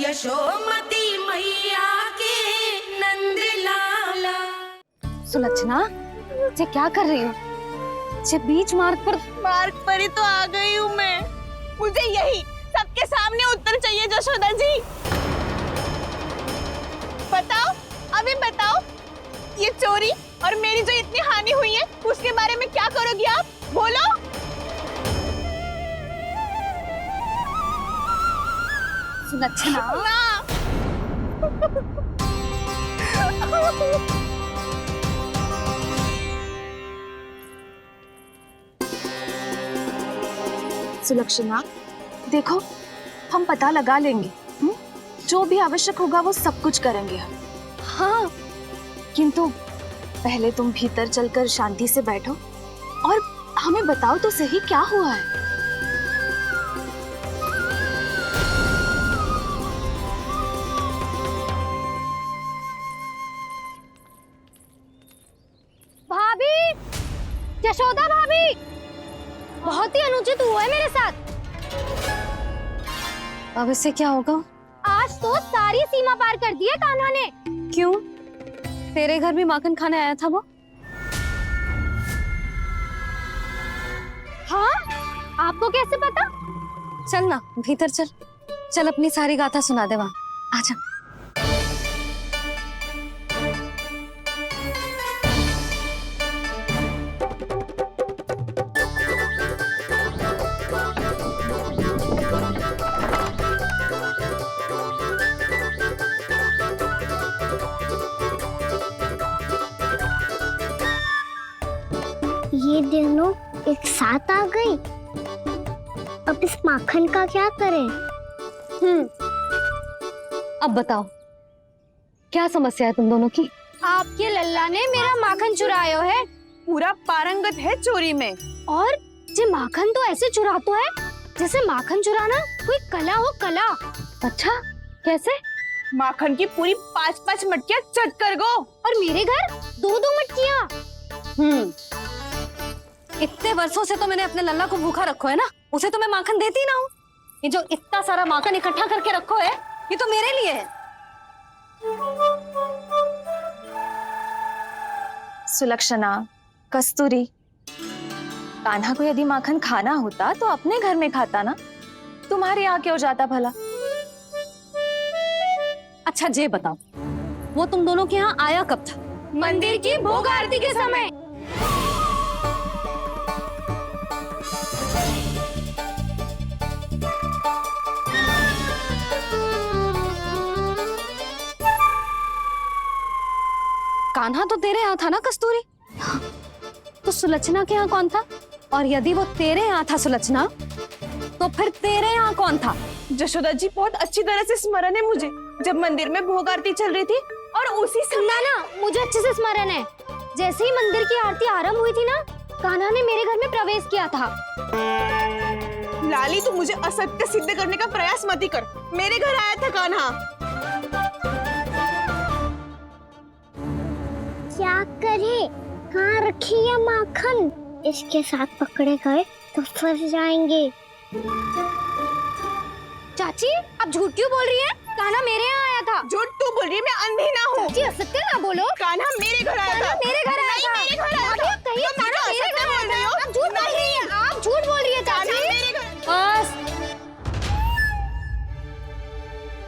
यशोमती मैया के नंद लाला। सुलक्षणा, ये क्या कर रही हो? ये बीच मार्ग पर ही तो आ गई हूँ मैं। मुझे यही सबके सामने उत्तर चाहिए यशोदा जी। बताओ, अभी बताओ, ये चोरी और मेरी जो इतनी हानि हुई है उसके बारे में क्या करोगी आप? बोलो। सुलक्षणा, सुलक्षणा, देखो हम पता लगा लेंगे। जो भी आवश्यक होगा वो सब कुछ करेंगे हम। हाँ, किंतु पहले तुम भीतर चलकर शांति से बैठो और हमें बताओ तो सही क्या हुआ है। भाभी, यशोदा भाभी, बहुत ही अनुचित हुआ है मेरे साथ। अब इससे क्या होगा? आज तो सारी सीमा पार कर दी है कान्हा ने। क्यों? तेरे घर भी माखन खाने आया था वो? हाँ, आपको कैसे पता? चल ना भीतर चल, चल अपनी सारी गाथा सुना दे वहां। आजा। ये दोनों एक साथ आ गई। अब इस माखन का क्या करें? अब बताओ क्या समस्या है तुम दोनों की? आपके लल्ला ने मेरा माखन चुरायो है। पूरा पारंगत है चोरी में। और ये माखन तो ऐसे चुराता है जैसे माखन चुराना कोई कला हो, कला। अच्छा, कैसे? माखन की पूरी 5-5 मटकियां चट कर गो। और मेरे घर 2-2 मटकियां। इतने वर्षों से तो मैंने अपने लल्ला को भूखा रखो है ना, उसे तो मैं माखन देती ना हूँ। ये जो इतना सारा माखन इकट्ठा करके रखो है, ये तो मेरे लिए है। सुलक्षणा, कस्तूरी, कान्हा को यदि माखन खाना होता तो अपने घर में खाता ना, तुम्हारे यहाँ क्यों जाता भला? अच्छा ये बताओ, वो तुम दोनों के यहाँ आया कब था? मंदिर की भोग आरती के समय। कान्हा तो तेरे यहाँ था ना कस्तूरी? तो सुलक्षणा के यहाँ कौन था? और यदि वो तेरे यहाँ था सुलक्षणा, तो फिर तेरे यहाँ कौन था? यशोदा जी, बहुत अच्छी तरह से स्मरण है मुझे, जब मंदिर में भोग आरती चल रही थी और उसी समय ना, मुझे अच्छे से स्मरण है। जैसे ही मंदिर की आरती आरंभ हुई थी ना, कान्हा ने मेरे घर में प्रवेश किया था। लाली, तू मुझे असत्य सिद्ध करने का प्रयास मत ही कर। मेरे घर आया था कान्हा। क्या करे? कहाँ रखी है माखन? इसके साथ पकड़े गए तो फंस जाएंगे। चाची, आप झूठ क्यों बोल रही हैं? कान्हा मेरे यहाँ आया था। झूठ तू बोल रही है? मैं अंधी ना हूँ। चाची, असत्य ना बोलो। कान्हा मेरे घर आया था। मेरे घर आया था। मेरे घर आया था। कहिए कान्हा मेरे घर आया था। आप झूठ बोल रही हैं। आप झूठ बोल रही है चाची। बस,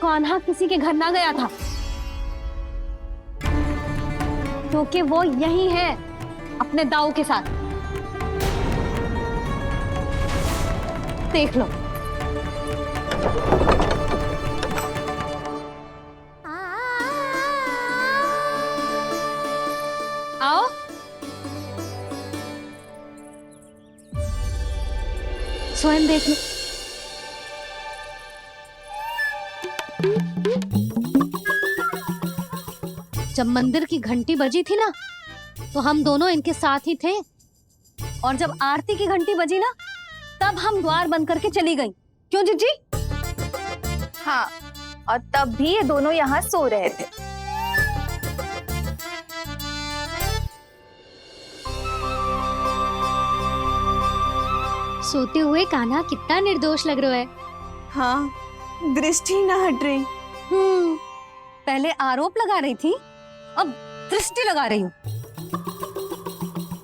कान्हा किसी के घर ना गया था, क्योंकि वो यही है अपने दाऊ के साथ। देख लो। आओ। स्वयं देख लो। जब मंदिर की घंटी बजी थी ना, तो हम दोनों इनके साथ ही थे, और जब आरती की घंटी बजी ना, तब हम द्वार बंद करके चली गई। क्यों जीजी? हाँ, और तब भी ये दोनों यहाँ सो रहे थे। सोते हुए कान्हा कितना निर्दोष लग रहा है। हाँ, दृष्टि ना हट रही। पहले आरोप लगा रही थी, अब दृष्टि लगा रही हूँ।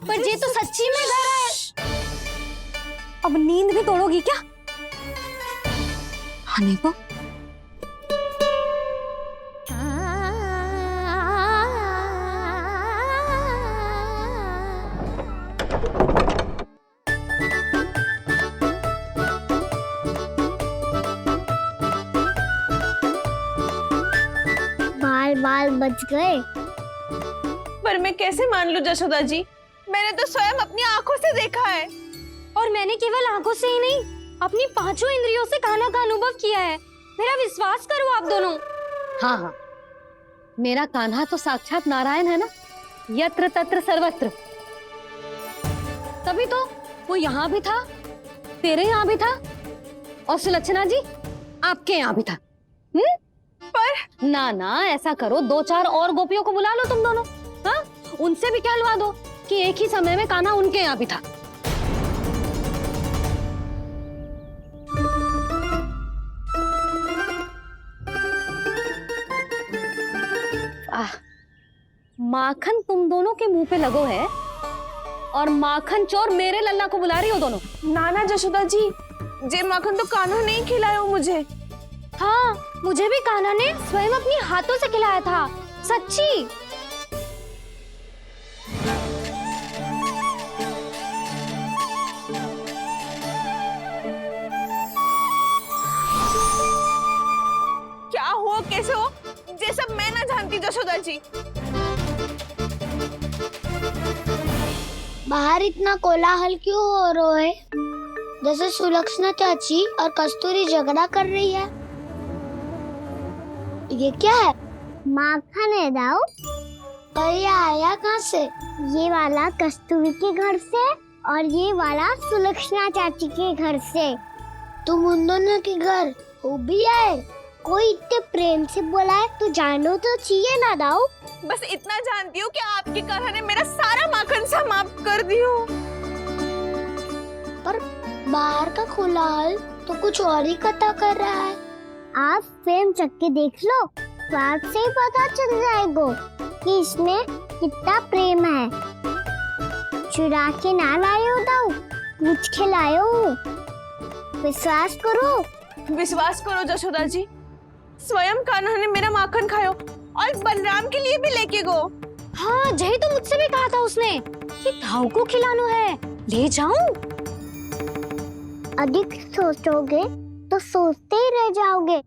पर ये तो सच्ची में घर है। अब नींद भी तोड़ोगी क्या? हनीफा, बाल बाल बच गए। पर मैं कैसे मान लूं जशोदा जी, मैंने तो स्वयं अपनी आंखों से देखा है। और मैंने केवल आंखों से ही नहीं, अपनी पांचों इंद्रियों से कान्हा का अनुभव किया है। मेरा विश्वास करो आप दोनों। हाँ हाँ, मेरा कान्हा तो साक्षात नारायण है ना, यत्र तत्र सर्वत्र। तभी तो वो यहाँ भी था, तेरे यहाँ भी था, और सुलक्षणा जी आपके यहाँ भी था। पर ना ना, ऐसा करो, 2-4 और गोपियों को बुला लो तुम दोनों। हाँ, उनसे भी कहलवा दो कि एक ही समय में कान्हा उनके यहाँ भी था। माखन तुम दोनों के मुंह पे लगो है, और माखन चोर मेरे लल्ला को बुला रही हो दोनों। नाना जशोदा जी, जे माखन तो कान्हा ने ही खिलाया हो मुझे। हाँ, मुझे भी कान्हा ने स्वयं अपनी हाथों से खिलाया था, सच्ची। क्या हो कैसे हो, ये सब मैं ना जानती जशोदा जी। बाहर इतना कोलाहल क्यों हो रहा है? जैसे सुलक्षणा चाची और कस्तूरी झगड़ा कर रही है। ये क्या है? माखन है दाऊ। और ये आया कहाँ से? ये वाला कस्तूरी के घर से और ये वाला सुलक्षणा चाची के घर से। तुम उन दोनों के घर हो भी आए? कोई इतने प्रेम से बोला है तो जानो तो चाहिए ना दाऊ। बस इतना जानती हूँ कि आपके कान्हा ने मेरा सारा माखन समाप्त कर दियो। पर बाहर का कोलाहल तो कुछ और ही कथा कर रहा है। आप फिल्म चख के देख लो, स्वाद से ही पता चल जाएगा कि इसमें कितना प्रेम है। चुरा के ना लाए हो दाऊ, पूछ के लाए हो। विश्वास करो जशोदा जी, स्वयं कान्हा ने मेरा माखन खायो और बलराम के लिए भी लेके गो। हाँ, जही तो मुझसे भी कहा था उसने कि दाऊ को खिलाना है, ले जाऊं। अधिक सोचोगे तो सोचते ही रह जाओगे।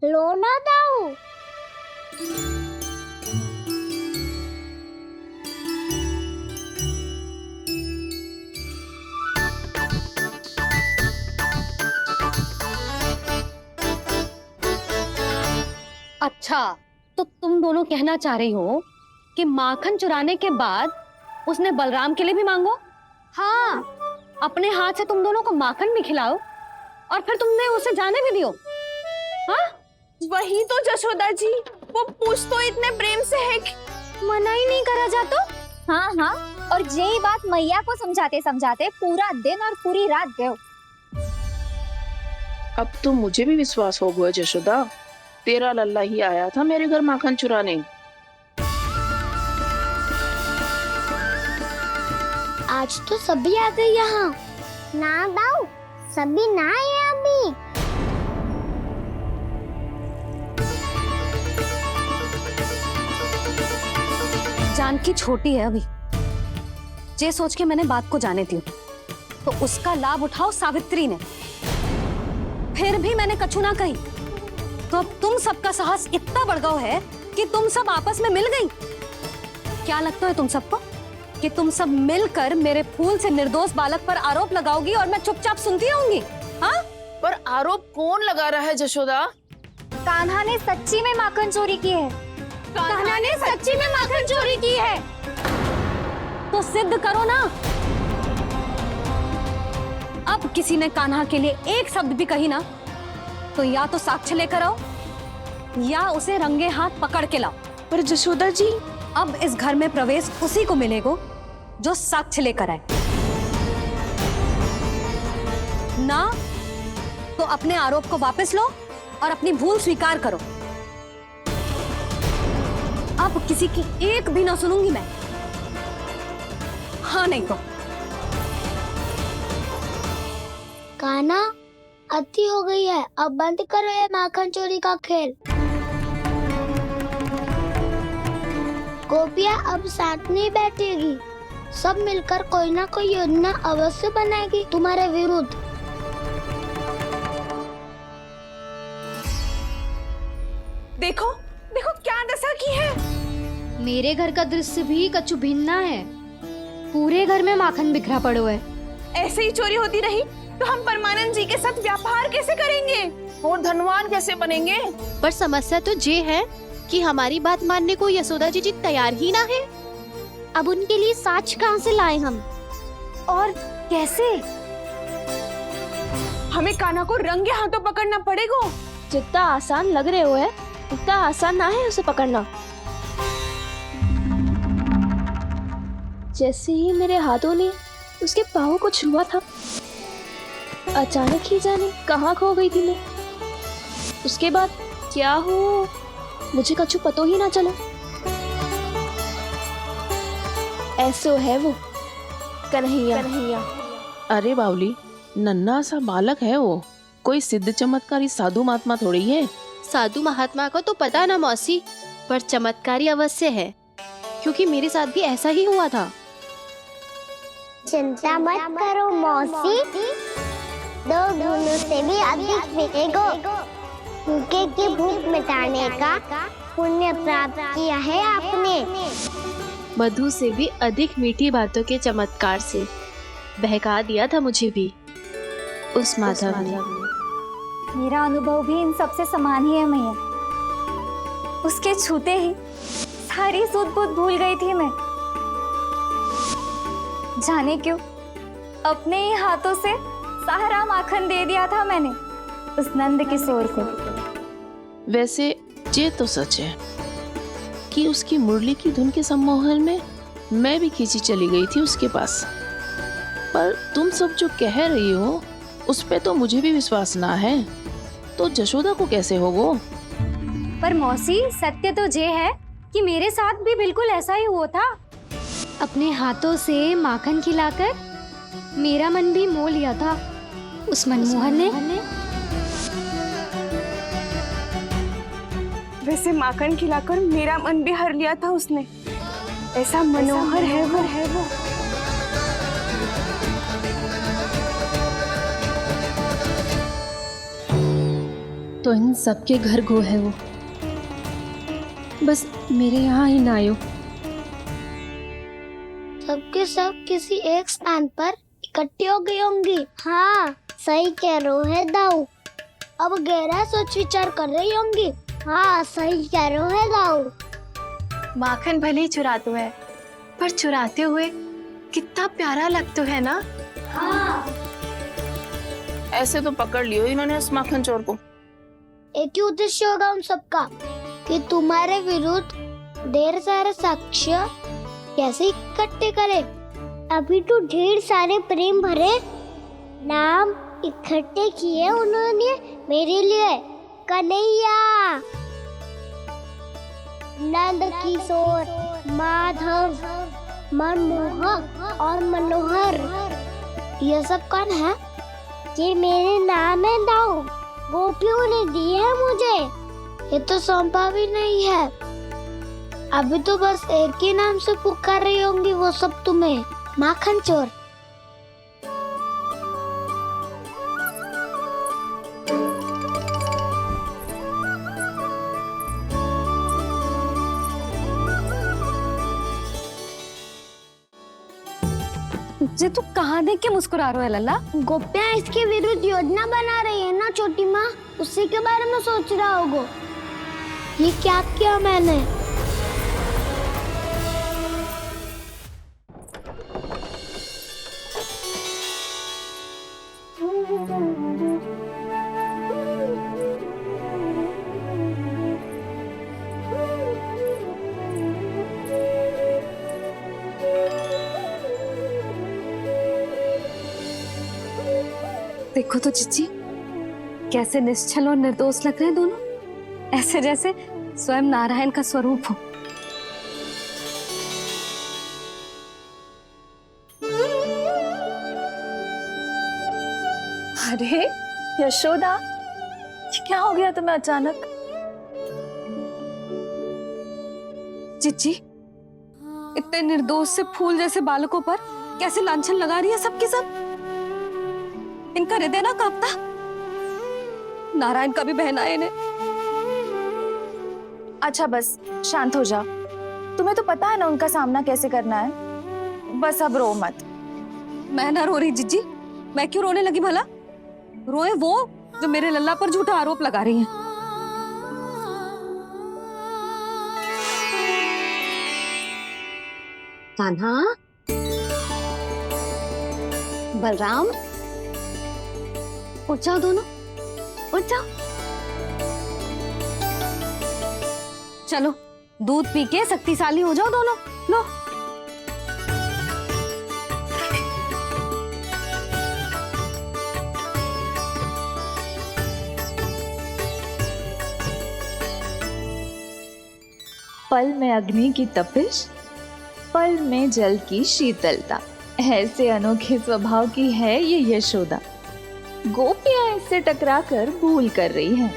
लो ना दाऊ। अच्छा, तो तुम दोनों कहना चाह रही हो कि माखन चुराने के बाद उसने बलराम के लिए भी मांगो? हाँ, अपने हाथ से तुम दोनों को माखन भी खिलाओ और फिर तुमने उसे जाने भी दियो। हाँ, वही तो जशोदा जी, वो पूछ तो इतने प्रेम से है कि मना ही नहीं करा जा तो। हाँ हाँ, और यही बात मैया को समझाते समझाते पूरा दिन और पूरी रात गयो। अब तो मुझे भी विश्वास हो गया जशोदा, तेरा लल्ला ही आया था मेरे घर माखन चुराने। आज तो सभी आ गए यहाँ। ना दाऊ, सभी ना आए अभी। जानकी छोटी है अभी, ये सोच के मैंने बात को जाने दी, तो उसका लाभ उठाओ सावित्री ने। फिर भी मैंने कछु ना कही, तो अब तुम सबका साहस इतना बढ़ गया है कि तुम सब आपस में मिल गई। क्या लगता है तुम सबको कि तुम सब मिलकर मेरे फूल से निर्दोष बालक पर आरोप लगाओगी और मैं चुपचाप सुनती रहूंगी? हाँ, पर आरोप कौन लगा रहा है जशोदा? कान्हा ने सच्ची में माखन चोरी की है। कान्हा ने सच्ची में माखन चोरी की है। तो सिद्ध करो ना। अब किसी ने कान्हा के लिए एक शब्द भी कही ना, तो या तो साक्ष्य लेकर आओ या उसे रंगे हाथ पकड़ के लाओ। पर जशोदा जी, अब इस घर में प्रवेश उसी को मिलेगा जो साक्ष्य लेकर आए। ना तो अपने आरोप को वापस लो और अपनी भूल स्वीकार करो। अब किसी की एक भी ना सुनूंगी मैं। हाँ नहीं तो कान्हा, अति हो गई है, अब बंद करो ये माखन चोरी का खेल। गोपियाँ अब साथ नहीं बैठेगी, सब मिलकर कोई ना कोई योजना अवश्य बनाएगी तुम्हारे विरुद्ध। देखो देखो क्या दशा की है। मेरे घर का दृश्य भी कछु भिन्न है। पूरे घर में माखन बिखरा पड़ो है। ऐसे ही चोरी होती रही तो हम परमानंद जी के साथ व्यापार कैसे करेंगे और धनवान कैसे बनेंगे? पर समस्या तो ये है कि हमारी बात मानने को यशोदा जी तैयार ही ना है। अब उनके लिए साक्ष्य कहाँ से लाए हम, और कैसे? हमें कान्हा को रंगे हाथों पकड़ना पड़ेगा। जितना आसान लग रहे हो है उतना आसान ना है उसे पकड़ना। जैसे ही मेरे हाथों ने उसके पाँव को छुआ था, अचानक ही जाने कहाँ खो गई थी मैं। उसके बाद क्या हो मुझे कछु पतो ही ना चला। ऐसो है वो कन्हैया। अरे बावली, नन्हा सा बालक है वो, कोई सिद्ध चमत्कारी साधु महात्मा थोड़ी है। साधु महात्मा को तो पता ना मौसी, पर चमत्कारी अवश्य है, क्योंकि मेरे साथ भी ऐसा ही हुआ था। चिंता मत करो मौसी, 2 गुणों से भी अधिक मिलेगा। भूखे की भूख मिटाने का पुण्य प्राप्त किया है आपने। मधु से भी अधिक मीठी बातों के चमत्कार से बहका दिया था मुझे भी उस माधव ने। मेरा अनुभव भी इन सबसे समान ही है मैया। उसके छूते ही सारी सूध बूध भूल गई थी मैं। जाने क्यों अपने ही हाथों से सारा माखन दे दिया था मैंने उस नंद किशोर को। वैसे ये तो सच है कि उसकी मुरली की धुन के सम्मोहन में मैं भी खींची चली गई थी उसके पास। पर तुम सब जो कह रही हो उस पे तो मुझे भी विश्वास ना है, तो जशोदा को कैसे होगो? पर मौसी, सत्य तो ये है कि मेरे साथ भी बिल्कुल ऐसा ही हुआ था। अपने हाथों से माखन खिलाकर मेरा मन भी मोह लिया था उस मनमोहन ने। वैसे माखन खिलाकर मेरा मन भी हर लिया था उसने। ऐसा मनोहर है वो। तो इन सबके घर गो है वो, बस मेरे यहाँ ही ना आयो। सबके सब किसी एक स्थान पर इकट्ठी हो गई होंगी। हाँ, सही कह रहे है दाऊ। अब गहरा सोच विचार कर रही होंगी। हाँ, सही कह रहे है दाऊ। माखन भले ही चुराते है, पर चुराते हुए कितना प्यारा लगता है ना। ऐसे तो पकड़ लियो इन्होंने उस माखन चोर को। एक ही उद्देश्य होगा उन सबका कि तुम्हारे विरुद्ध ढेर सारे साक्ष्य कैसे इकट्ठे करे। अभी तो ढेर सारे प्रेम भरे नाम इकट्ठे किए उन्होंने मेरे लिए। कन्हैया, नंद किशोर, माधव, मनमोहक और मनोहर, ये सब कौन है? ये मेरे नाम है दाऊ। गोपियों ने दिए है मुझे, ये तो सौंपा भी नहीं है। अभी तो बस एक ही नाम से पुकार रही होंगी वो सब तुम्हें, माखन चोर। जे तू कहाँ देख के मुस्कुरा रहा है लल्ला? गोपियाँ इसके विरुद्ध योजना बना रही है ना छोटी माँ, उसी के बारे में सोच रहा होगा। ये क्या किया मैंने? देखो तो चिच्ची, कैसे निश्चल और निर्दोष लग रहे हैं दोनों, ऐसे जैसे स्वयं नारायण का स्वरूप हो। अरे यशोदा, ये क्या हो गया तुम्हें अचानक? चिच्ची, इतने निर्दोष से फूल जैसे बालकों पर कैसे लांछन लगा रही है सबके सब। इनका हृदय ना कांपता? नारायण का भी बहना है इन्हें। अच्छा बस शांत हो जाओ, तुम्हें तो पता है ना उनका सामना कैसे करना है। बस अब रो मत। मैं ना रो रही जिज्जी, मैं क्यों रोने लगी भला? रोए वो जो मेरे लल्ला पर झूठा आरोप लगा रही हैं। कान्हा, बलराम, उठ जाओ दोनों, उठ जाओ। चलो दूध पी के शक्तिशाली हो जाओ दोनों। लो। पल में अग्नि की तपिश, पल में जल की शीतलता, ऐसे अनोखे स्वभाव की है ये यशोदा। गोपियां इससे टकराकर भूल कर रही हैं।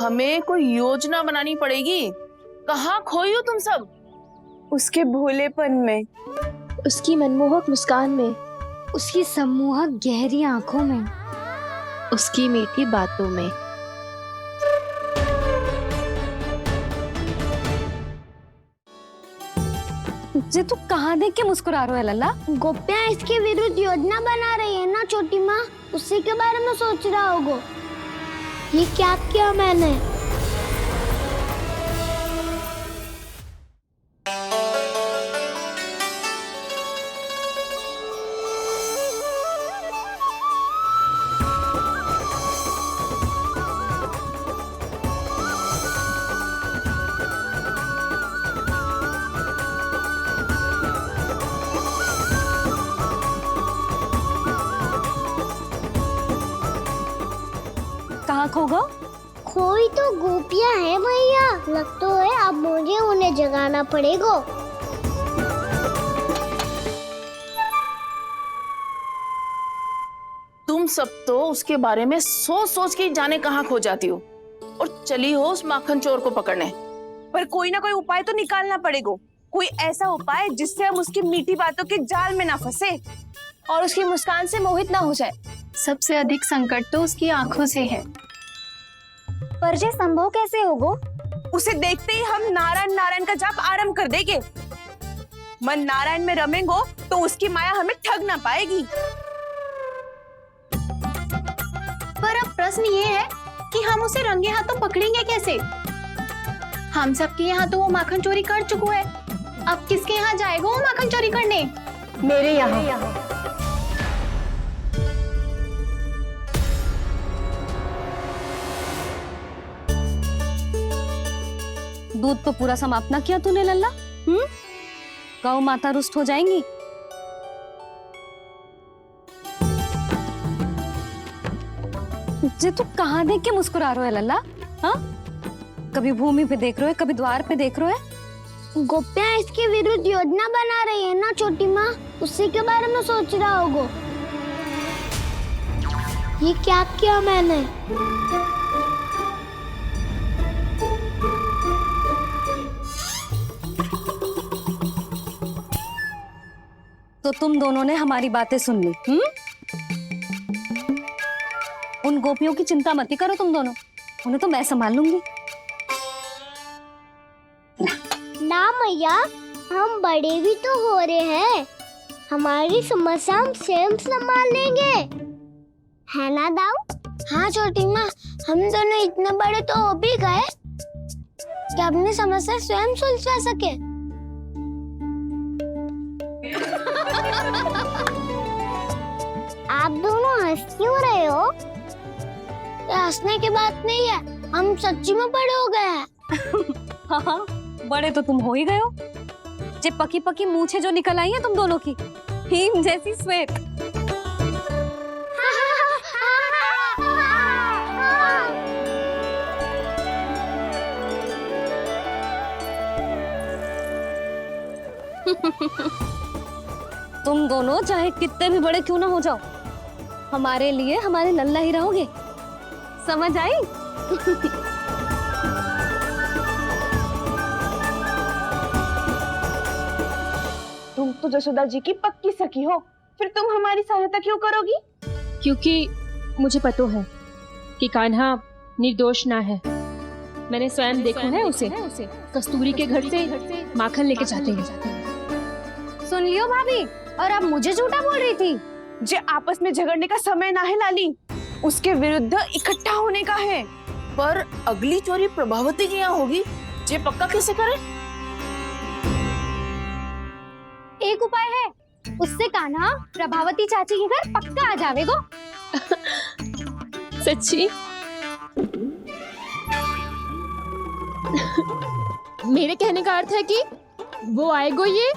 हमें कोई योजना बनानी पड़ेगी। कहाँ खोई हो तुम सब? उसके भोलेपन में, उसकी मनमोहक मुस्कान में, उसकी सम्मोहक गहरी आंखों में, उसकी मीठी बातों में। जे तू कहाँ देख के मुस्कुरा रहे हो लल्ला? गोपियां इसके विरुद्ध योजना बना रही है ना छोटी माँ, उसी के बारे में सोच रहा होगा। ये क्या किया मैंने? कहाँ खो गो? खोई तो गोपियां हैं भैया, लगता है अब मुझे उन्हें जगाना पड़ेगा। तुम सब तो उसके बारे में सोच सोच के जाने कहाँ खो जाती हो और चली हो उस माखन चोर को पकड़ने। पर कोई ना कोई उपाय तो निकालना पड़ेगा। कोई ऐसा उपाय जिससे हम उसकी मीठी बातों के जाल में ना फंसे और उसकी मुस्कान से मोहित ना हो जाए। सबसे अधिक संकट तो उसकी आंखों से है। पर ये संभव कैसे होगा? उसे देखते ही हम नारायण नारायण का जाप आरंभ कर देंगे। मन नारायण में रमेंगो तो उसकी माया हमें ठग ना पाएगी। पर अब प्रश्न ये है कि हम उसे रंगे हाथों पकड़ेंगे कैसे? हम सबके यहाँ तो वो माखन चोरी कर चुका है। अब किसके यहाँ जाएगा वो माखन चोरी करने? मेरे यहाँ। दूध तो पूरा समाप्त ना किया तूने लल्ला? गौ माता रुष्ट हो जाएंगी। जे तू कहाँ देख के मुस्कुरा रहे हो लल्ला? हाँ, कभी भूमि पे देख रहे हो, कभी द्वार पे देख रहे हो। गोपियां इसके विरुद्ध योजना बना रही है ना छोटी माँ, उसी के बारे में सोच रहा होगा। ये क्या किया मैंने? तो तुम दोनों ने हमारी बातें सुन ली। उन गोपियों की चिंता मत करो तुम दोनों, उन्हें तो मैं संभाल लूंगी। ना मैया, हम बड़े भी तो हो रहे हैं, हमारी समस्या हम स्वयं संभाल लेंगे, है ना दाऊ? हाँ छोटी माँ, हम दोनों इतने बड़े तो हो भी गए कि अपनी समस्या स्वयं सुलझा सके। आप दोनों हंस क्यों रहे हो? ये हंसने की बात नहीं है, हम सच्ची में बड़े हो गए हैं। हाँ, बड़े तो तुम हो ही गए हो। जे पकी पकी मूछें जो निकल आई हैं तुम दोनों की, हिम जैसी श्वेत। तुम दोनों चाहे कितने भी बड़े क्यों ना हो जाओ, हमारे लिए हमारे लल्ला ही रहोगे, समझ आई? तुम तो जसोदा जी की पक्की सखी हो, फिर तुम हमारी सहायता क्यों करोगी? क्योंकि मुझे पता है कि कान्हा निर्दोष ना है। मैंने स्वयं देखा है उसे कस्तूरी के घर से माखन लेके जाते हैं। सुन लियो भाभी, और अब मुझे झूठा बोल रही थी। जे आपस में झगड़ने का समय ना है लाली, उसके विरुद्ध इकट्ठा होने का है। पर अगली चोरी प्रभावती की यहाँ होगी, जे पक्का कैसे करे? एक उपाय है, उससे कान्हा प्रभावती चाची के घर पक्का आ जावेगो। सच्ची? मेरे कहने का अर्थ है कि वो आएगो, ये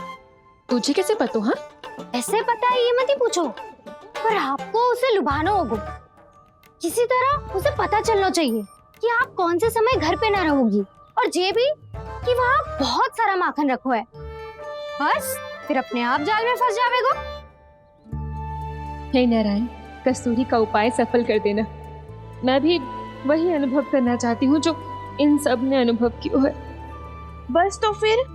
तुझे कैसे पता? हाँ, ऐसे पता है ये मत ही पूछो, पर आपको उसे लुभाना होगा। किसी तरह उसे पता चलना चाहिए कि आप कौन से समय घर पे ना रहोगी, और ये भी कि वहाँ बहुत सारा माखन रखो है। बस फिर अपने आप जाल में फंस जावेगो। हे नारायण, कस्तूरी का उपाय सफल कर देना। मैं भी वही अनुभव करना चाहती हूँ जो इन सब ने अनुभव किया है। बस तो फिर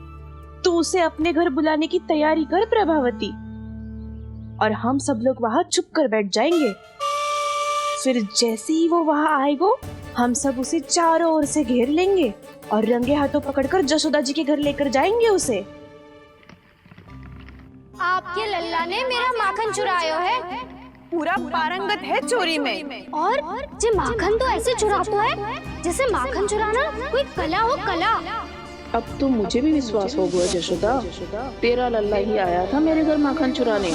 तू उसे अपने घर बुलाने की तैयारी कर प्रभावती, और हम सब लोग वहाँ छुप कर बैठ जाएंगे। फिर जैसे ही वो वहाँ आएगो, हम सब उसे चारों ओर से घेर लेंगे और रंगे हाथों पकड़कर जसोदा जी के घर लेकर जाएंगे उसे। आपके लल्ला ने मेरा माखन चुरायो है, पूरा पारंगत है चोरी में। और जे माखन तो ऐसे चुराता है जैसे माखन चुराना कोई कला हो, कला। अब तो मुझे भी विश्वास हो गया जशोदा, तेरा लल्ला ही आया था मेरे घर माखन चुराने।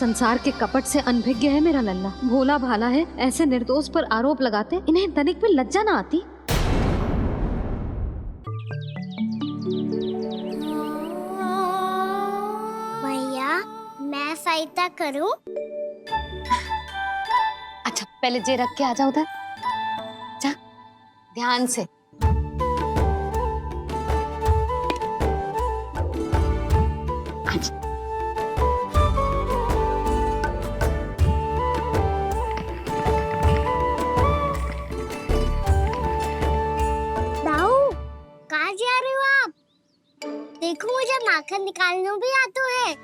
संसार के कपट से अनभिज्ञ है मेरा लल्ला, भोला भाला है। ऐसे निर्दोष पर आरोप लगाते इन्हें तनिक भी लज्जा ना आती। भैया, मैं सहायता करूं? अच्छा पहले जे रख के आ जाओ उधर, जा ध्यान से। दाऊ, कहाँ जा रहे हो आप? देखो मुझे माखन निकालना भी आता है।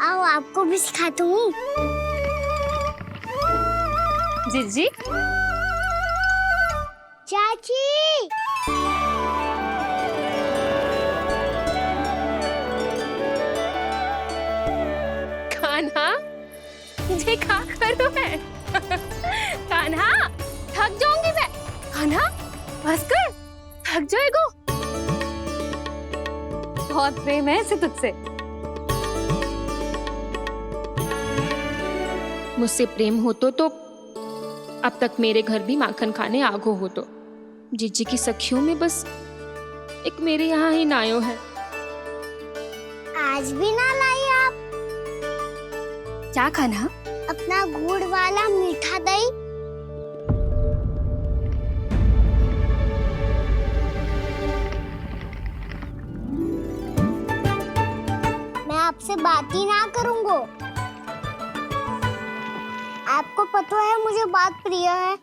आओ आपको भी सिखाता हूँ। जीजी, चाची, कान्हा, ये क्या करो है? कान्हा, थक जाऊंगी मैं। कान्हा, बस कर, थक जाएगो। बहुत प्रेम है इसे तुझसे। मुझसे प्रेम हो तो अब तक मेरे घर भी माखन खाने आगो हो। तो जीजी की सखियों में बस एक मेरे यहाँ ही नायो है। आज भी ना लाई आप? क्या खाना? अपना गुड़ वाला मीठा दही। मैं आपसे बात ही ना करूंगा। आपको पता है मुझे बात प्रिय है,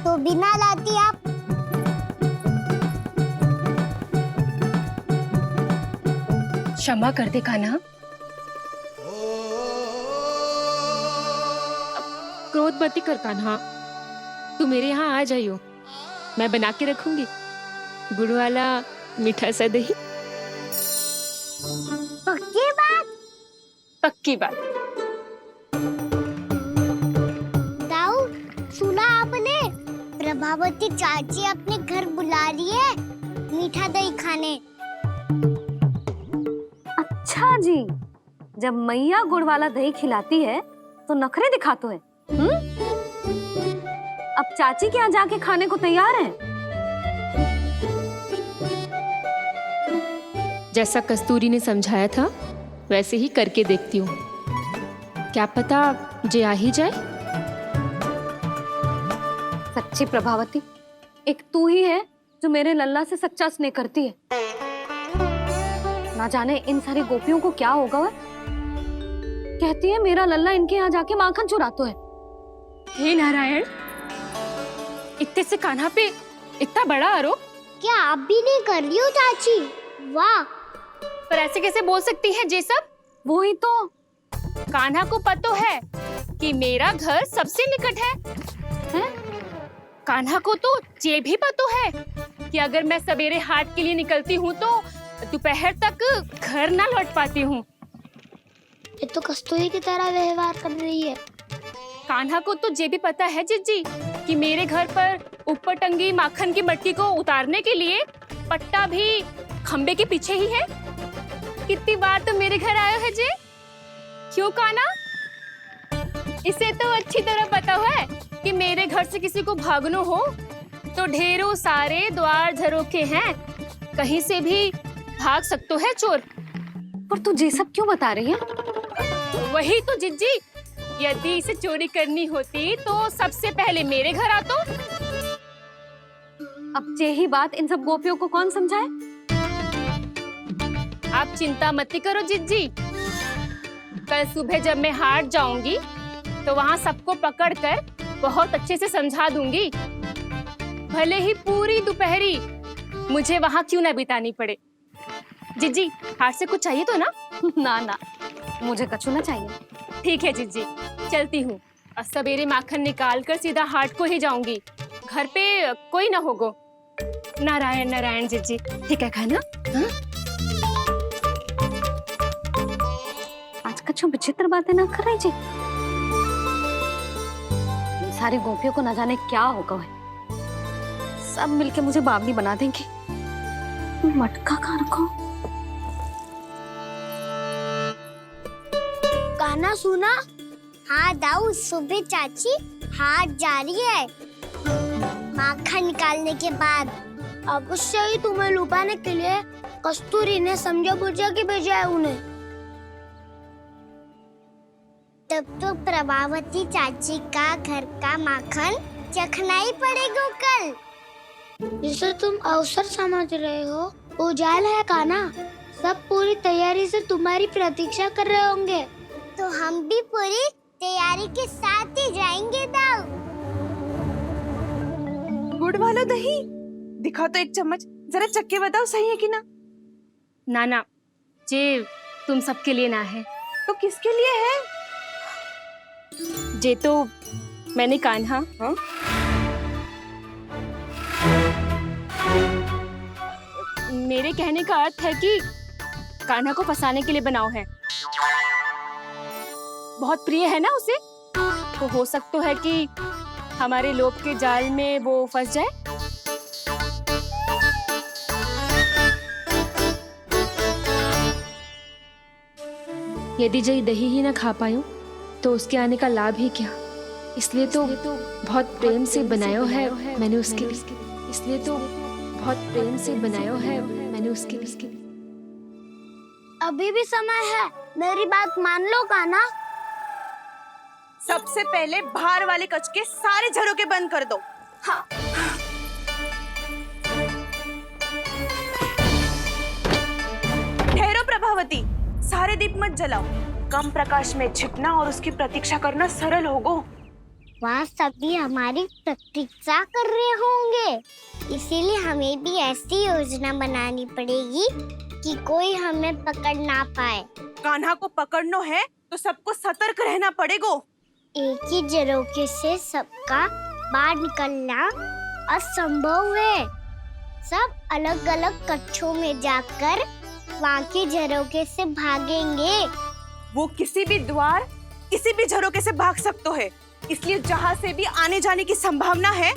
तो बिना लाती आप। क्षमा कर दे कान्हा। क्रोध मत कर कान्हा, तू मेरे यहाँ आ जाइयो, मैं बना के रखूंगी गुड़ वाला मीठा सा दही। पक्की बात? पक्की बात। दाऊ, सुना आपने? प्रभावती चाची अपने घर बुला रही है मीठा दही खाने। अच्छा जी, जब मैया गुड़ वाला दही खिलाती है तो नखरे दिखाते हैं। अब चाची के यहाँ जाके खाने को तैयार हैं। जैसा कस्तूरी ने समझाया था वैसे ही करके देखती हूँ, क्या पता जे आ ही जाए। सच्ची प्रभावती, एक तू ही है जो मेरे लल्ला से सच्चा स्नेह करती है। ना जाने इन सारी गोपियों को क्या होगा। वह कहती है मेरा लल्ला इनके यहाँ जाके माखन चुराता है। हे नारायण, इतने से कान्हा पे इतना बड़ा आरोप। क्या आप भी नहीं कर रही हो चाची? वाह, पर ऐसे कैसे बोल सकती है जे सब? वो ही तो। कान्हा को पता है कि मेरा घर सबसे निकट है? कान्हा को तो ये भी पता है कि अगर मैं सवेरे हाट के लिए निकलती हूँ तो दोपहर तक घर ना लौट पाती हूँ। ये तो कस्तूरी की तरह व्यवहार कर रही है। कान्हा को तो ये भी पता है जिज्जी कि मेरे घर पर ऊपर टंगी माखन की मटकी को उतारने के लिए पट्टा भी खंबे के पीछे ही है। कितनी बार तो मेरे घर आयो है जी। क्यों कान्हा? इसे तो अच्छी तरह पता है कि मेरे घर से किसी को भागनो हो तो ढेरों सारे द्वार झरोखे हैं, कहीं से भी भाग सकते है चोर। पर तू ये सब क्यों बता रही है? वही तो जिज्जी, यदि इसे चोरी करनी होती तो सबसे पहले मेरे घर आतो। अब यही बात इन सब गोपियों को कौन समझाए? आप चिंता मत करो जिज्जी, कल सुबह जब मैं हाट जाऊंगी तो वहाँ सबको पकड़कर बहुत अच्छे से समझा दूंगी। भले ही पूरी दोपहरी मुझे वहाँ क्यों ना बितानी पड़े। जिज्जी, हाट से कुछ चाहिए तो ना? ना ना, मुझे कछु ना चाहिए। ठीक है जिज्जी, चलती हूँ। और सवेरे माखन निकाल कर सीधा हाट को ही जाऊंगी, घर पे कोई ना होगो। नारायण नारायण जिज्जी, ठीक है खाना? हाँ? आज कछु विचित्र बातें ना कर रही जी। सारी गोपियों को न जाने क्या होगा है। सब मिलके मुझे बावली बना देंगे। मटका कहाँ रखो? गाना सुना? हाँ दाऊ, सुबह चाची हाट जा रही है माखन निकालने के बाद। अवश्य ही तुम्हें लुभाने के लिए कस्तूरी ने समझा बुझा के भेजा है उन्हें। तब तो प्रभावती चाची का घर का माखन चखना ही पड़ेगा कल। जिसे तुम अवसर समझ रहे हो, उजाल है कान्हा। सब पूरी तैयारी से तुम्हारी प्रतीक्षा कर रहे होंगे। तो हम भी पूरी तैयारी के साथ ही जाएंगे दाऊ। गुड़ वाला दही दिखाओ तो एक चम्मच, जरा चख के बताओ सही है कि ना। ना, जे तुम सबके लिए ना है। तो किसके लिए है? जे तो मैंने कान्हा। हाँ? मेरे कहने का अर्थ है कि कान्हा को फंसाने के लिए बनाओ है। बहुत प्रिय है ना उसे, तो हो सकता है कि हमारे लोभ के जाल में वो फंस जाए। यदि जय दही ही ना खा पायो तो उसके आने का लाभ ही क्या। इसलिए तो बहुत प्रेम से बनायो है मैंने उसके लिए। इसलिए तो बहुत प्रेम से बनायो है मैंने उसके लिए। अभी भी समय है, मेरी बात मान लो कान्हा। सबसे पहले बाहर वाले कच के सारे झरोके बंद कर दो। हाँ। ठहरो प्रभावती, सारे दीप मत जलाओ। कम प्रकाश में छिपना और उसकी प्रतीक्षा करना सरल होगो। वहाँ सभी हमारी प्रतीक्षा कर रहे होंगे, इसीलिए हमें भी ऐसी योजना बनानी पड़ेगी कि कोई हमें पकड़ ना पाए। कान्हा को पकड़ना है तो सबको सतर्क रहना पड़ेगा। एक ही झरोखे से सबका बाहर निकलना असंभव है। सब अलग अलग कक्षों में जाकर वहाँ के झरोखे से भागेंगे। वो किसी भी द्वार, किसी भी झरोखे से भाग सकते है, इसलिए जहाँ से भी आने जाने की संभावना है,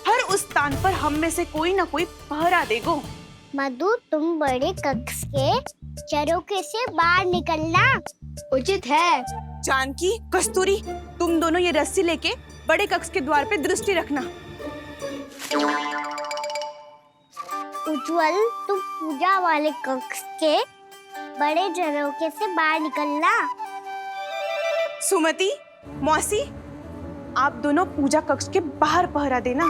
हर उस स्थान पर हम में से कोई ना कोई पहरा देगो। मधु, तुम बड़े कक्ष के झरोखे से बाहर निकलना उचित है। जानकी, कस्तूरी, तुम दोनों ये रस्सी लेके बड़े कक्ष के द्वार पे दृष्टि रखना। उज्जवल, तुम पूजा वाले कक्ष के बड़े झरोखे से बाहर निकलना। सुमति, मौसी, आप दोनों पूजा कक्ष के बाहर पहरा देना।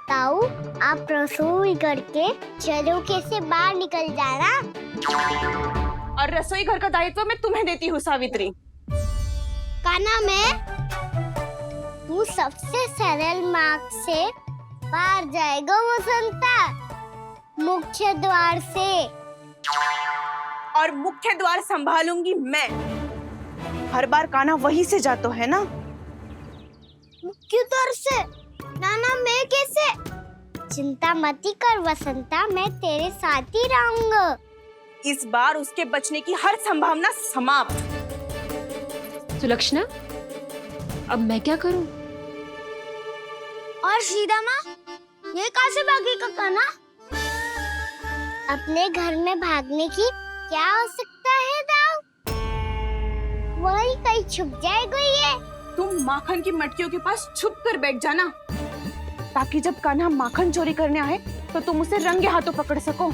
ताऊ, आप रसोई करके झरोखे से बाहर निकल जाना। और रसोई घर का दायित्व मैं तुम्हें देती हूँ सावित्री। कान्हा, मैं तू सबसे सरल मार्ग से बाहर जाएगा वसंता, मुख्य द्वार से। और मुख्य द्वार संभालूंगी मैं। हर बार कान्हा वहीं से जातो है ना। मुख्य द्वार से? नाना, मैं कैसे? चिंता मत कर वसंता, मैं तेरे साथ ही रहूंगा। इस बार उसके बचने की हर संभावना समाप्त। सुलक्षणा, अब मैं क्या करूं? और सीधा माँ, ये कहाँ से भागेगा कान्हा? अपने घर में भागने की क्या हो सकता है दाऊ? वही कहीं छुप जाएगा ये। तुम माखन की मटकियों के पास छुप कर बैठ जाना, ताकि जब कान्हा माखन चोरी करने आए तो तुम उसे रंगे हाथों पकड़ सको।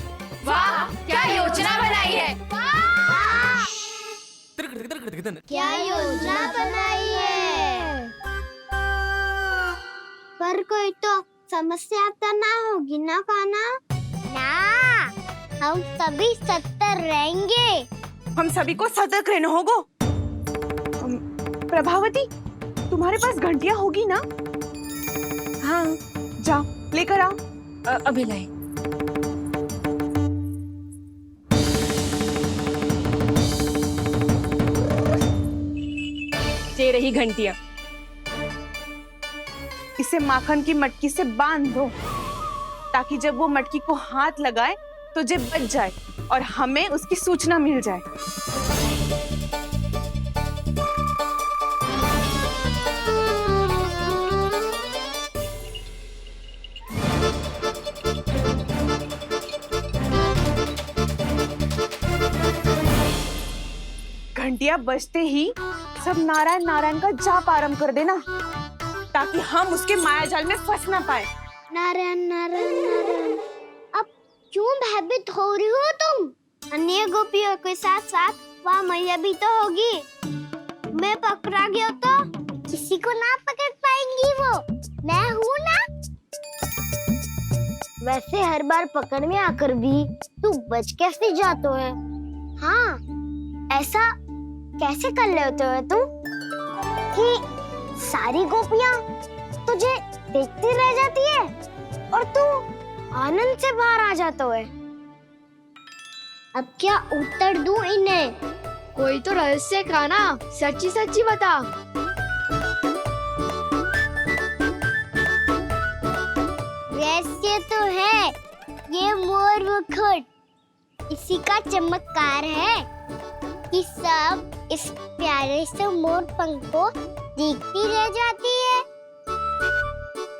वाह, क्या योजना बनाई है। क्या योजना बनाई है? पर कोई तो समस्या तो ना होगी ना कान्हा? ना, हम सभी सतर्क रहेंगे। हम सभी को सतर्क रहना होगा। प्रभावती, तुम्हारे पास घंटियां होगी ना? हाँ, जाओ लेकर आओ। अभी लाई। ये रही घंटियां। इसे माखन की मटकी से बांध दो, ताकि जब वो मटकी को हाथ लगाए तो जे बच जाए और हमें उसकी सूचना मिल जाए। घंटियां बजते ही सब नारायण नारायण का जाप आरंभ कर देना, ताकि हम उसके मायाजाल में फंस ना पाए। नारायण नारायण नारायण। अब क्यों भयभीत हो रही हो तुम? अन्य गोपियों के साथ साथ वहाँ मैया भी तो होगी। मैं पकड़ा गया तो किसी को ना पकड़ पाएंगी वो। मैं हूँ ना। वैसे हर बार पकड़ में आकर भी तू बच कैसे जातो है? हाँ, ऐसा कैसे कर लेते हो तुम कि सारी गोपियाँ तुझे देखती रह जाती है और तू आनंद से बाहर आ जाता है? अब क्या उत्तर दूं इन्हें? कोई तो रहस्य कान्हा, सच्ची सच्ची बता। रहस्य तो है, ये मोर मुकुट इसी का चमत्कार है कि सब इस प्यारे से मोर पंख को देखती रह जाती है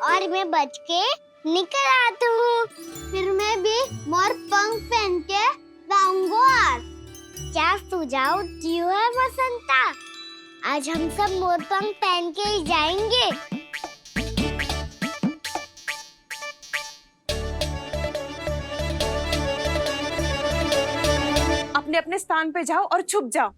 और मैं बच के निकल आता हूँ। फिर मैं भी मोर पंख पहन के गाऊंगा। क्या सुझाव दियो है वसंता? आज हम सब मोर पंख पहन के ही जाएंगे। अपने अपने स्थान पे जाओ और छुप जाओ।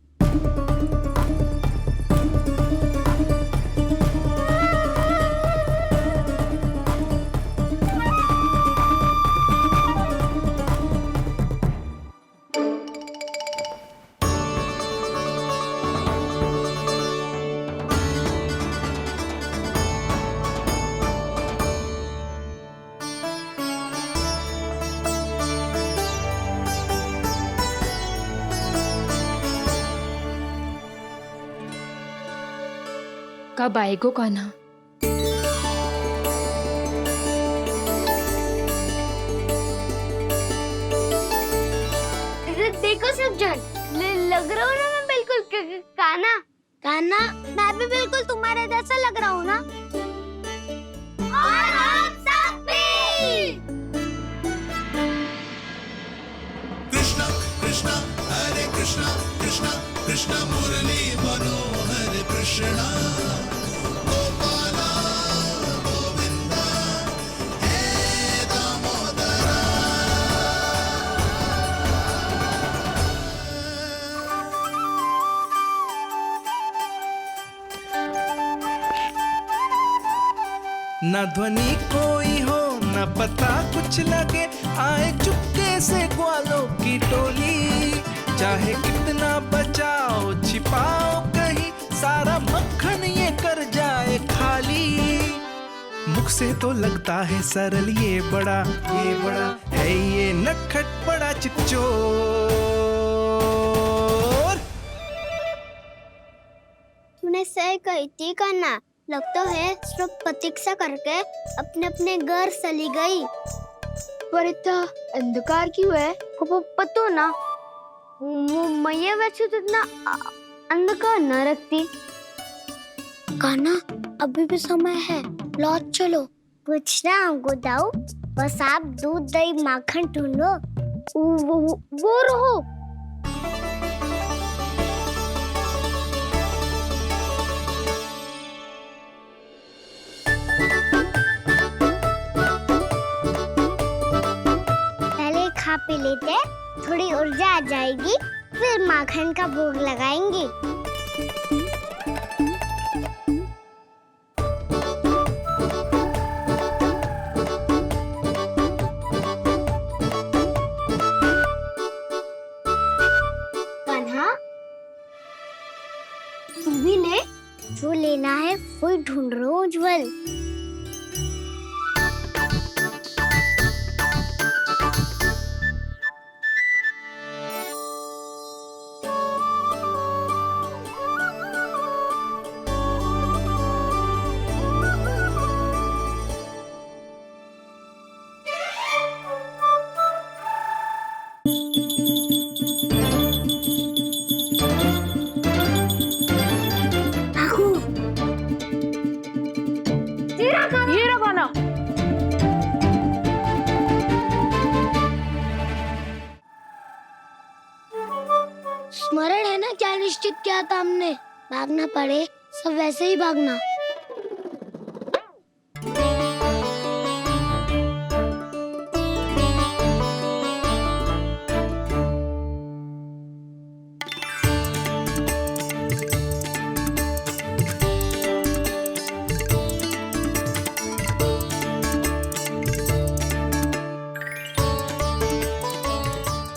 कब आएगो कान्हा? देखो सब जन, लग रहा हूँ ना मैं बिल्कुल कान्हा। कान्हा, मैं भी बिल्कुल तुम्हारे जैसा लग रहा हूँ ना? और हम सब भी। कृष्णा कृष्णा हरे कृष्णा कृष्णा कृष्णा मुरली मनोहर कृष्णा ना ध्वनि कोई हो ना पता कुछ लगे, आए चुपके से ग्वालों की टोली। चाहे कितना बचाओ छिपाओ कहीं, सारा मक्खन ये कर जाए खाली। मुख से तो लगता है सरल, ये बड़ा है ये नटखट बड़ा चिकचोर। तूने सही कही थी कान्हा, लगता है सब प्रतीक्षा करके अपने अपने घर चली गई। पर इतना अंधकार क्यों है? पतो ना, मैं वैसे तो इतना अंधकार न रखती। कान्हा अभी भी समय है, लौट चलो। कुछ ना हमको दाऊ, बस आप दूध दही माखन ढूंढो। वो रहो। पहले खा पी लेते, थोड़ी ऊर्जा आ जाएगी, फिर माखन का भोग लगाएंगे। तू भी ले, जो लेना है वो ढूंढ रहा हूँ उज्जवल। स्मरण है ना क्या निश्चित किया था हमने? भागना पड़े सब वैसे ही भागना।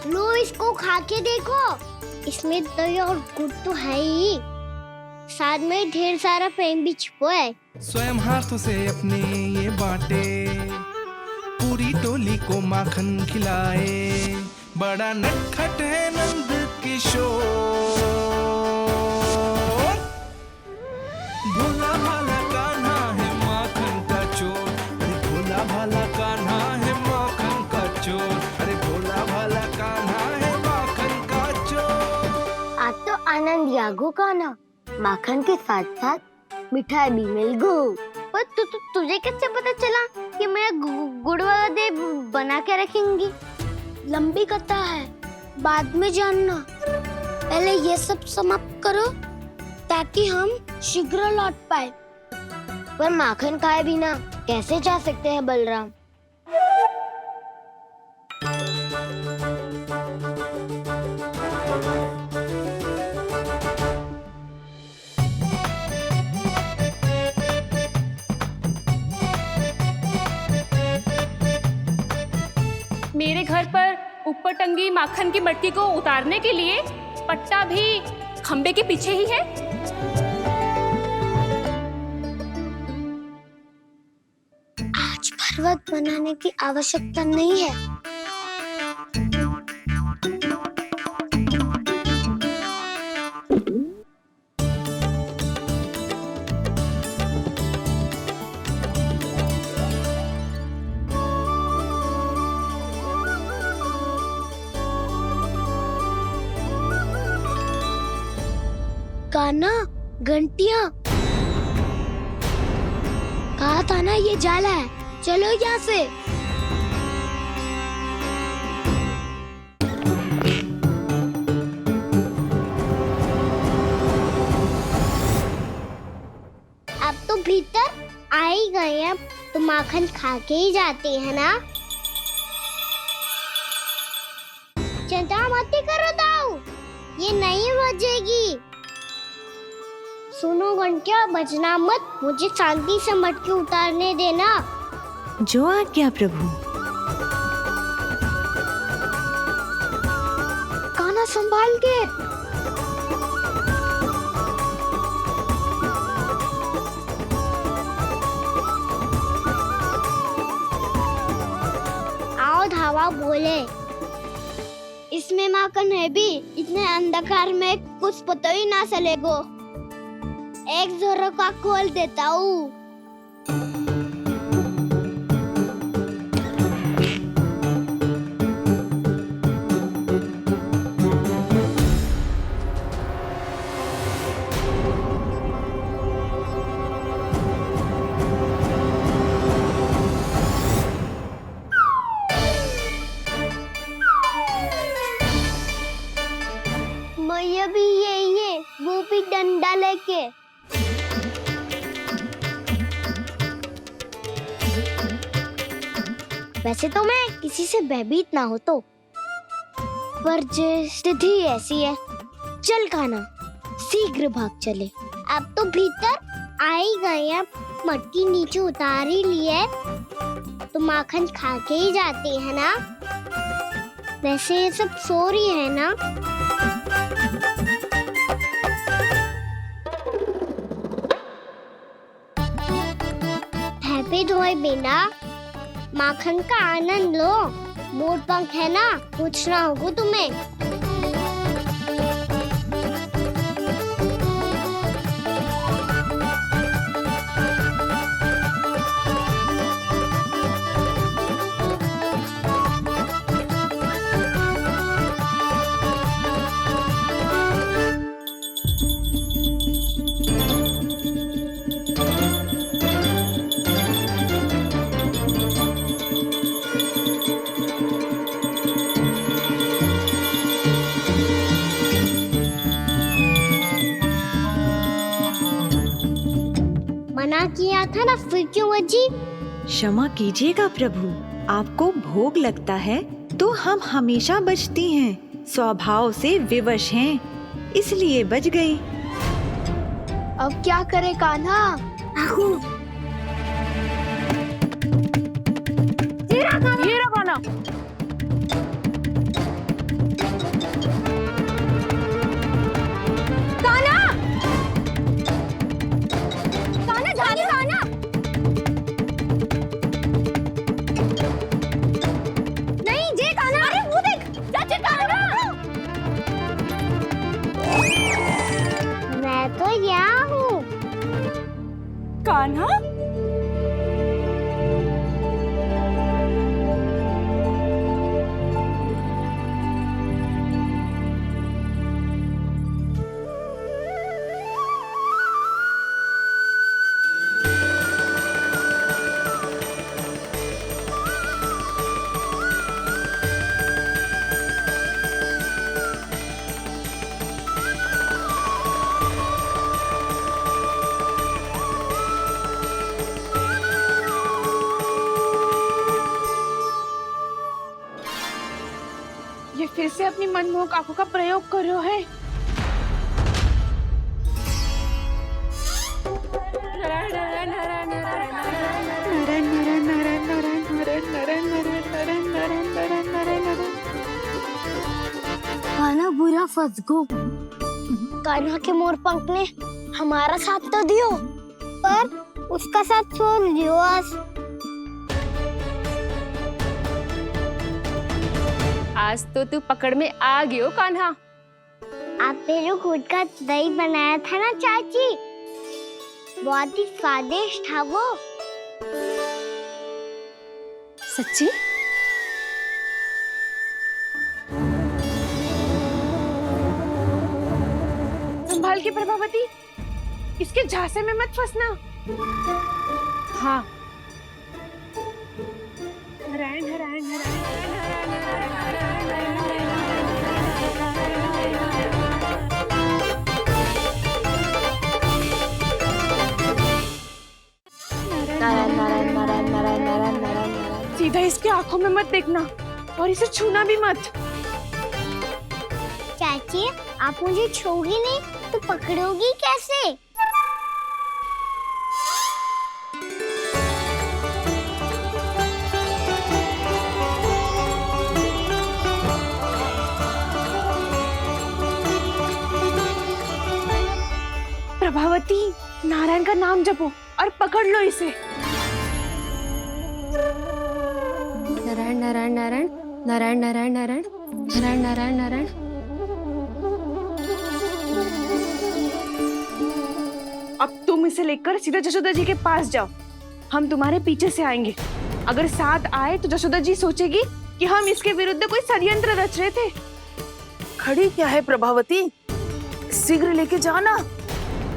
लो इसको खा के देखो, इसमें दही और गुड़ तो है ही, साथ में ढेर सारा प्रेम भी छिपा है। स्वयं हाथों से अपने ये बांटे, पूरी टोली को माखन खिलाए। बड़ा नटखट है नंद किशोर, भोला भाला कान्हा है माखन का चोर। अरे भोला भाला कान्हा है माखन का चोर। अरे भोला भाला कान्हा है माखन का चोर। आज तो आनंद यागो कान्हा, माखन के साथ साथ मिठाई भी मिल गई। पर तुझे कैसे पता चला कि मैं गुड़ वाला दे बना के रखेंगी? लंबी कथा है, बाद में जानना। पहले ये सब समाप्त करो ताकि हम शीघ्र लौट पाए। पर माखन खाए बिना कैसे जा सकते हैं बलराम? मेरे घर पर ऊपर टंगी माखन की मटकी को उतारने के लिए पट्टा भी खंबे के पीछे ही है। आज पर्वत बनाने की आवश्यकता नहीं है। कान्हा, घंटियां, कहा था ना ये जाला है, चलो यहाँ से। अब तो भीतर आ ही गए, अब तो माखन खा के ही जाते हैं ना। चिंता मत करो दाऊ, ये नहीं बचेगी। सुनो घंटिया, बजना मत, मुझे शांति से मटकी उतारने देना। जो आज्ञा प्रभु। कान्हा संभाल के। आओ धावा बोले, इसमें माखन है भी, इतने अंधकार में कुछ पता ही ना चलेगो। एक जोरों का खोल देता हूँ। मैया भी यही है, वो भी डंडा लेके। वैसे तो मैं किसी से भयभीत ना हो तो, पर स्थिति ऐसी है। चल कान्हा, शीघ्र भाग चले। अब तो भीतर आ ही गए हैं, मटकी नीचे उतार ही लिए, तो माखन खा के ही जाते हैं ना। वैसे ये सब सो रही है ना। हैप्पी धोए बिना माखन का आनंद लो। मोर पंख है ना, पूछना होगा तुम्हें। मना किया था ना, फिर क्यों बची? क्षमा कीजिएगा प्रभु, आपको भोग लगता है तो हम हमेशा बचती हैं, स्वभाव से विवश हैं, इसलिए बच गई। अब क्या करे कान्हा? ये रहा कान्हा। मैं तो यहाँ हूँ। कान्हा, ये फिर से अपनी मनमोहक आंखों का प्रयोग कर रहे है। कान्हा बुरा फंस गो। कान्हा के मोर पंख ने हमारा साथ तो दियो, पर उसका साथ छोड़ दियो। आज तो तू पकड़ में आ गयो कान्हा। आपने जो खुद का दही बनाया था ना चाची, बहुत ही स्वादिष्ट था वो। सच्ची? संभाल के प्रभावती, इसके झांसे में मत फंसना। हाँ। नारायण नारायण सीधा इसके आंखों में मत देखना और इसे छूना भी मत। चाची, आप मुझे छोगी नहीं तो पकड़ोगी कैसे? नारायण का नाम जपो और पकड़ लो इसे। नारायण नारायण नारायण नारायण नारायण नारायण नारायण नारायण नारायण। अब तुम इसे लेकर सीधा जशोदा जी के पास जाओ, हम तुम्हारे पीछे से आएंगे। अगर साथ आए तो जशोदा जी सोचेगी कि हम इसके विरुद्ध कोई षड्यंत्र रच रहे थे। खड़ी क्या है प्रभावती, शीघ्र लेके जाना।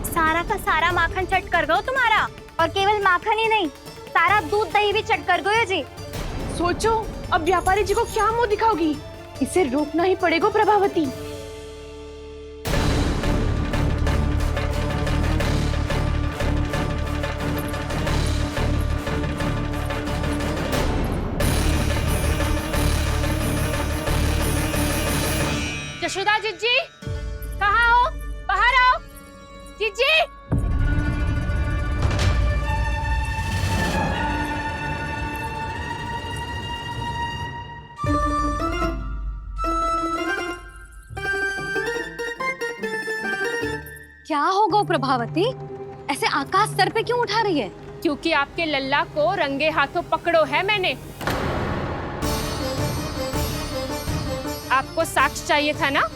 सारा का सारा माखन चट कर दो तुम्हारा, और केवल माखन ही नहीं, सारा दूध दही भी चट कर दो ये जी। सोचो अब व्यापारी जी को क्या मुंह दिखाओगी, इसे रोकना ही पड़ेगा प्रभावती। यशोदा जीजी, कहाँ हो? बाहर आओ जीजी। क्या होगा प्रभावती, ऐसे आकाश सर पे क्यों उठा रही है? क्योंकि आपके लल्ला को रंगे हाथों पकड़ो है मैंने। आपको साक्ष्य चाहिए था ना,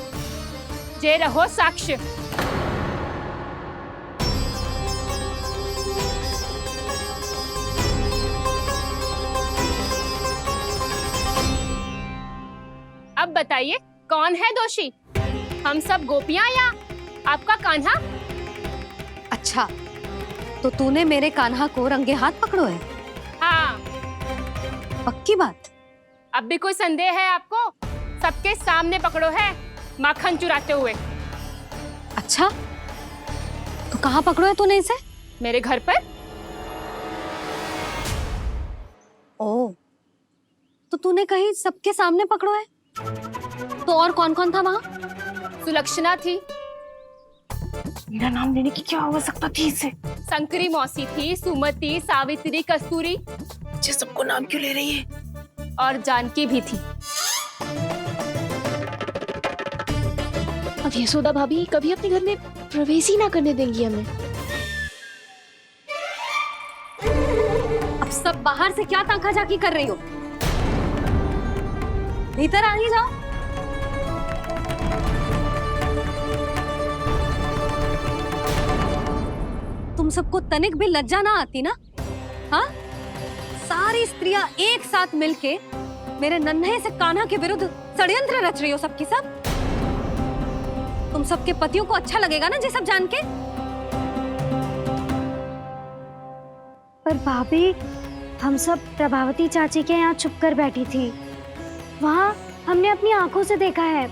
जे रहो साक्ष्य। अब बताइए कौन है दोषी, हम सब गोपियां या आपका कान्हा? अच्छा, तो तूने मेरे कान्हा को रंगे हाथ पकड़ो है? हाँ। पक्की बात? अब भी कोई संदेह है आपको? सबके सामने पकड़ो है, माखन चुराते हुए। अच्छा, तो कहाँ पकड़ो है तूने इसे? मेरे घर पर। ओ, तो तूने कहीं सबके सामने पकड़ो है? तो और कौन कौन था वहाँ? सुलक्षणा थी। मेरा नाम लेने की क्या आवश्यकता थी इसे? संकरी मौसी थी, सुमति, सावित्री, कस्तूरी। ये सबको नाम क्यों ले रही है? और जानकी भी थी। अब यशोदा भाभी कभी अपने घर में प्रवेश ही ना करने देंगी हमें। अब सब बाहर से क्या ताका झाकी कर रही हो? भीतर आ ही जाओ। तुम सबको तनिक भी लज्जा ना आती ना? हाँ, सारी स्त्रियां एक साथ मिलके मेरे नन्हे से कान्हा के विरुद्ध षड्यंत्र रच रही हो सबकी सब। तुम सबके पतियों को अच्छा लगेगा ना ये सब जान के? पर भाभी, हम सब प्रभावती चाची के यहाँ छुप कर बैठी थी। वहाँ हमने अपनी आंखों से देखा है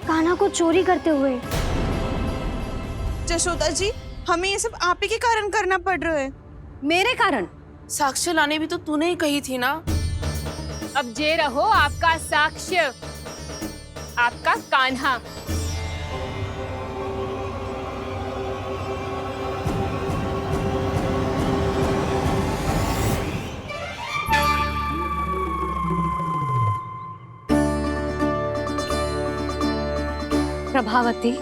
कान्हा को चोरी करते हुए। जशोदा जी, हमें ये सब आप ही के कारण करना पड़ रहा है। मेरे कारण? साक्ष्य लाने भी तो तूने ही कही थी ना। अब जे रहो आपका साक्ष्य, आपका कान्हा। प्रभावती,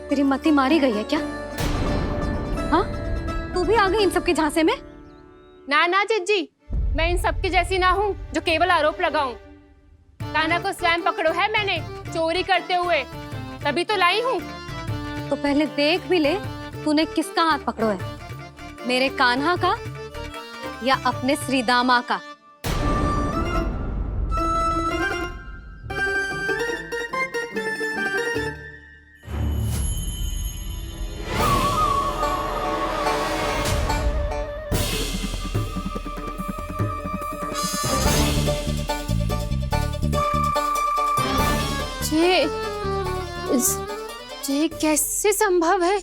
तेरी मति मारी गई है क्या? हाँ, तू भी आ गई इन सबके झांसे में? ना ना जिज्जी, मैं इन सबकी जैसी ना हूँ जो केवल आरोप लगाऊं। कान्हा को स्वयं पकड़ो है मैंने चोरी करते हुए, तभी तो लाई हूँ। तो पहले देख भी ले तूने किसका हाथ पकड़ो है, मेरे कान्हा का या अपने श्रीदामा का? ये कैसे संभव है?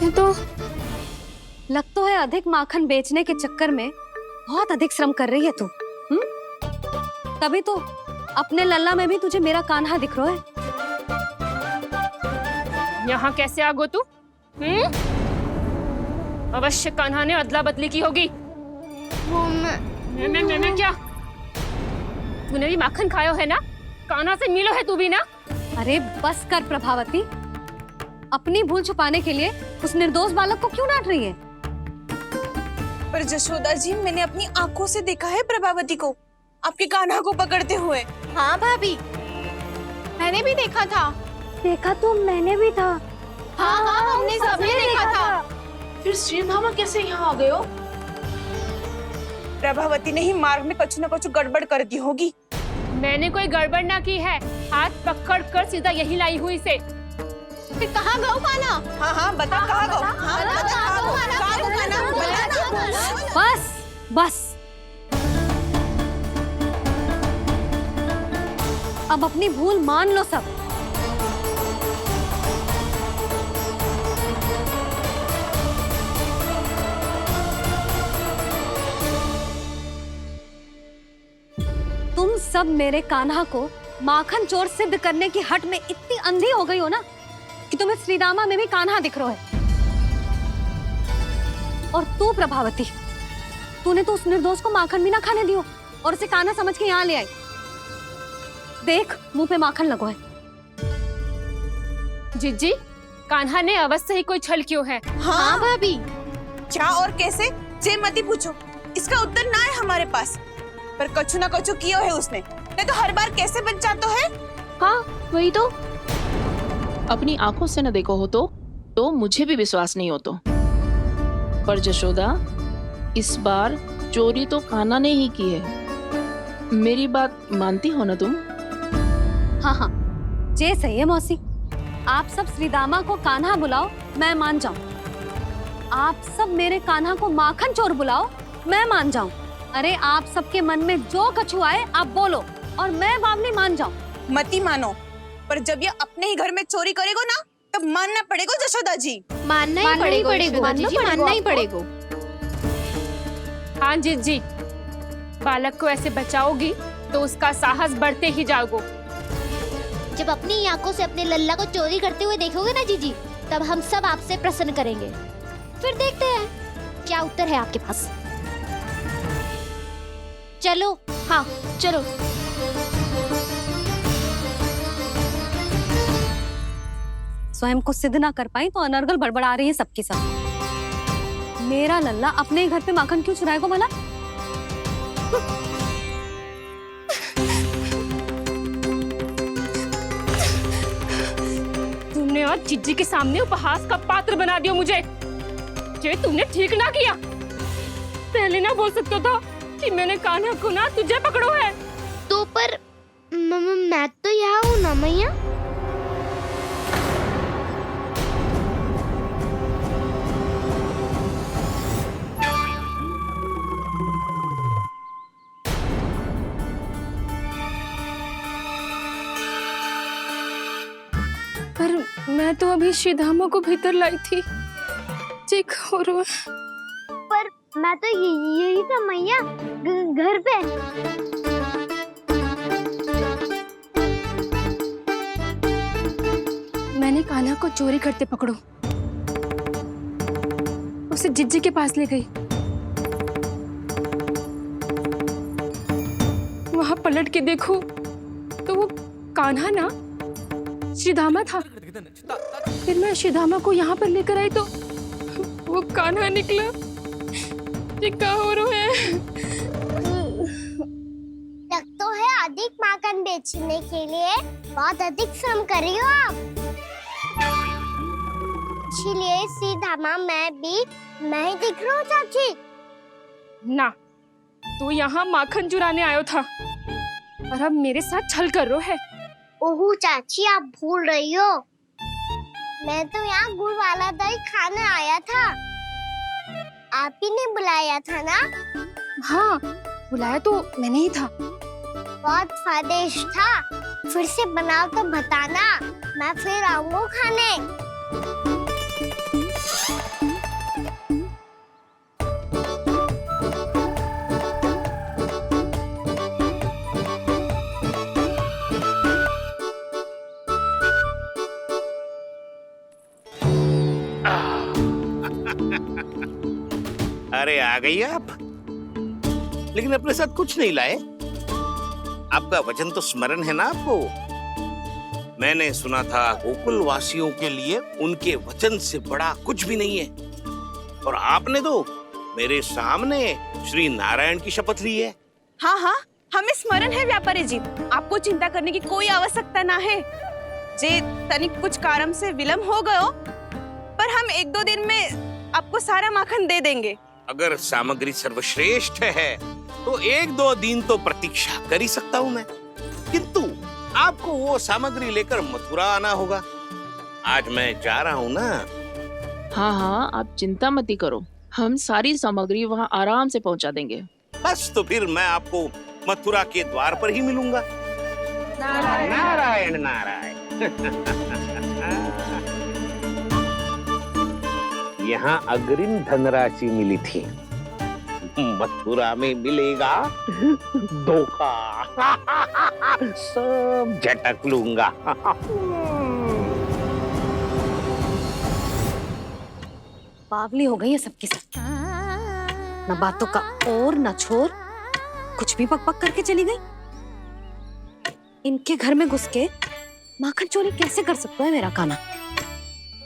ये तो लग तो है अधिक माखन बेचने के चक्कर में बहुत अधिक श्रम कर रही है तू। तभी तो अपने लल्ला में भी तुझे मेरा कान्हा दिख रहा है। यहाँ कैसे आ गो तू? अवश्य कान्हा ने अदला बदली की होगी। मैं क्या? तूने भी माखन खायो है ना? कान्हा से मिलो है तू भी ना? अरे बस कर प्रभावती, अपनी भूल छुपाने के लिए उस निर्दोष बालक को क्यों डांट रही है? पर जशोदा जी, मैंने अपनी आंखों से देखा है प्रभावती को आपके कान्हा को पकड़ते हुए। हाँ भाभी, मैंने भी देखा था। देखा तो मैंने भी था। हाँ हाँ, हमने सबने देखा था। फिर श्रीधामा कैसे यहाँ आ गए हो? प्रभावती ने ही मार्ग में कुछ न कुछ गड़बड़ कर दी होगी। मैंने कोई गड़बड़ ना की है, हाथ पकड़ कर सीधा यही लाई हुई से। फिर कहाँ गौ कान्हा? हाँ हाँ, बता कहाँ गो? हाँ बता कहाँ गो? कहाँ गो कान्हा? बता ना। बस बस, अब अपनी भूल मान लो सब। तुम सब मेरे कान्हा को माखन चोर सिद्ध करने की हट में इतनी अंधी हो गई हो ना कि तुम्हें श्रीदामा में भी कान्हा दिख रहा है। और तू प्रभावती, तूने तो उस निर्दोष को माखन भी ना खाने दियो और उसे कान्हा समझ के यहाँ ले आई। देख, मुंह पे माखन लगो है। जिज्जी, कान्हा ने अवश्य ही कोई छल क्यों है। हाँ भाभी, क्या और कैसे? जे मती पूछो, इसका उत्तर ना है हमारे पास। पर कछु ना कछु कियो है उसने, नहीं तो हर बार कैसे बच जाता है। हाँ वही तो। अपनी आंखों से न देखो हो तो मुझे भी विश्वास नहीं हो तो। पर जशोदा, इस बार चोरी तो कान्हा ने ही की है। मेरी बात मानती हो ना तुम? हाँ हाँ, जे सही है मौसी। आप सब श्रीदामा को कान्हा बुलाओ, मैं मान जाऊं। आप सब मेरे कान्हा को माखन चोर बुलाओ, मैं मान जाऊं। अरे आप सबके मन में जो कछु आए आप बोलो और मैं बावली मान जाऊं। मती मानो, पर जब ये अपने ही घर में चोरी करेगो ना, तब मानना पड़ेगा जशोदा जी। मानना ही पड़ेगा, मानना ही पड़ेगा। हाँ जिज्जी, बालक को ऐसे बचाओगी तो उसका साहस बढ़ते ही जाओगे। जब अपनी आंखों से अपने लल्ला को चोरी करते हुए देखोगे ना जीजी, तब हम सब आपसे प्रसन्न करेंगे। फिर देखते हैं क्या उत्तर है आपके पास। चलो। हाँ चलो। स्वयं को सिद्ध ना कर पाई तो अनर्गल बड़बड़ा रही है सबके सब। मेरा लल्ला अपने ही घर पे माखन क्यों चुराएगा भला? तुमने आज जिज्जी के सामने उपहास का पात्र बना दिया मुझे। ये तुमने ठीक ना किया। पहले ना बोल सकता था कि मैंने कान्हा को ना तुझे पकड़ो है। तो पर मैं तो यहाँ हूँ ना मैया। पर मैं तो अभी श्रीधामा को भीतर लाई थी। और पर मैं तो यही था मैया, घर पे। मैंने कान्हा को चोरी करते पकड़ो, उसे जिज्जी के पास ले गई। वहां पलट के देखो तो वो कान्हा ना श्रीधामा था। फिर मैं श्रीधामा को यहाँ पर लेकर आई तो वो कान्हा निकला। ये क्या हो रहा है? लग तो है अधिक माखन बेचने के लिए बहुत अधिक श्रम कर रही हो आप। इसलिए सीधामा मैं ही दिख रहा हूँ चाची। ना, तू यहाँ माखन चुराने आयो था और अब मेरे साथ छल कर रहा है। ओह चाची, आप भूल रही हो, मैं तो यहाँ गुड़ वाला दही खाने आया था। आप ही ने बुलाया था ना? हाँ, बुलाया तो मैंने ही था। बहुत स्वादिष्ट था। फिर से बनाओ तो बताना, मैं फिर आऊंगा खाने। अरे आ गई आप, लेकिन अपने साथ कुछ नहीं लाए। आपका वचन तो स्मरण है ना आपको? मैंने सुना था गोकुल वासियों के लिए उनके वचन से बड़ा कुछ भी नहीं है, और आपने तो मेरे सामने श्री नारायण की शपथ ली है। हाँ हाँ, हमें स्मरण है व्यापारी जी, आपको चिंता करने की कोई आवश्यकता ना है। जे तनिक कुछ कारण से विलंब हो गयो, पर हम 1-2 दिन में आपको सारा माखन दे देंगे। अगर सामग्री सर्वश्रेष्ठ है तो 1-2 दिन तो प्रतीक्षा कर ही सकता हूँ मैं, किंतु आपको वो सामग्री लेकर मथुरा आना होगा। आज मैं जा रहा हूँ ना। हाँ हाँ, आप चिंता मत करो, हम सारी सामग्री वहाँ आराम से पहुँचा देंगे। बस तो फिर मैं आपको मथुरा के द्वार पर ही मिलूंगा। नारायण नारायण। यहाँ अग्रिम धनराशि मिली थी, मथुरा में मिलेगा धोखा। सब झटक लूंगा। बावली हो गई है सबकी सब। न बातों का और न छोर, कुछ भी पक पक करके चली गई। इनके घर में घुस के माखन चोरी कैसे कर सकता है मेरा कान्हा?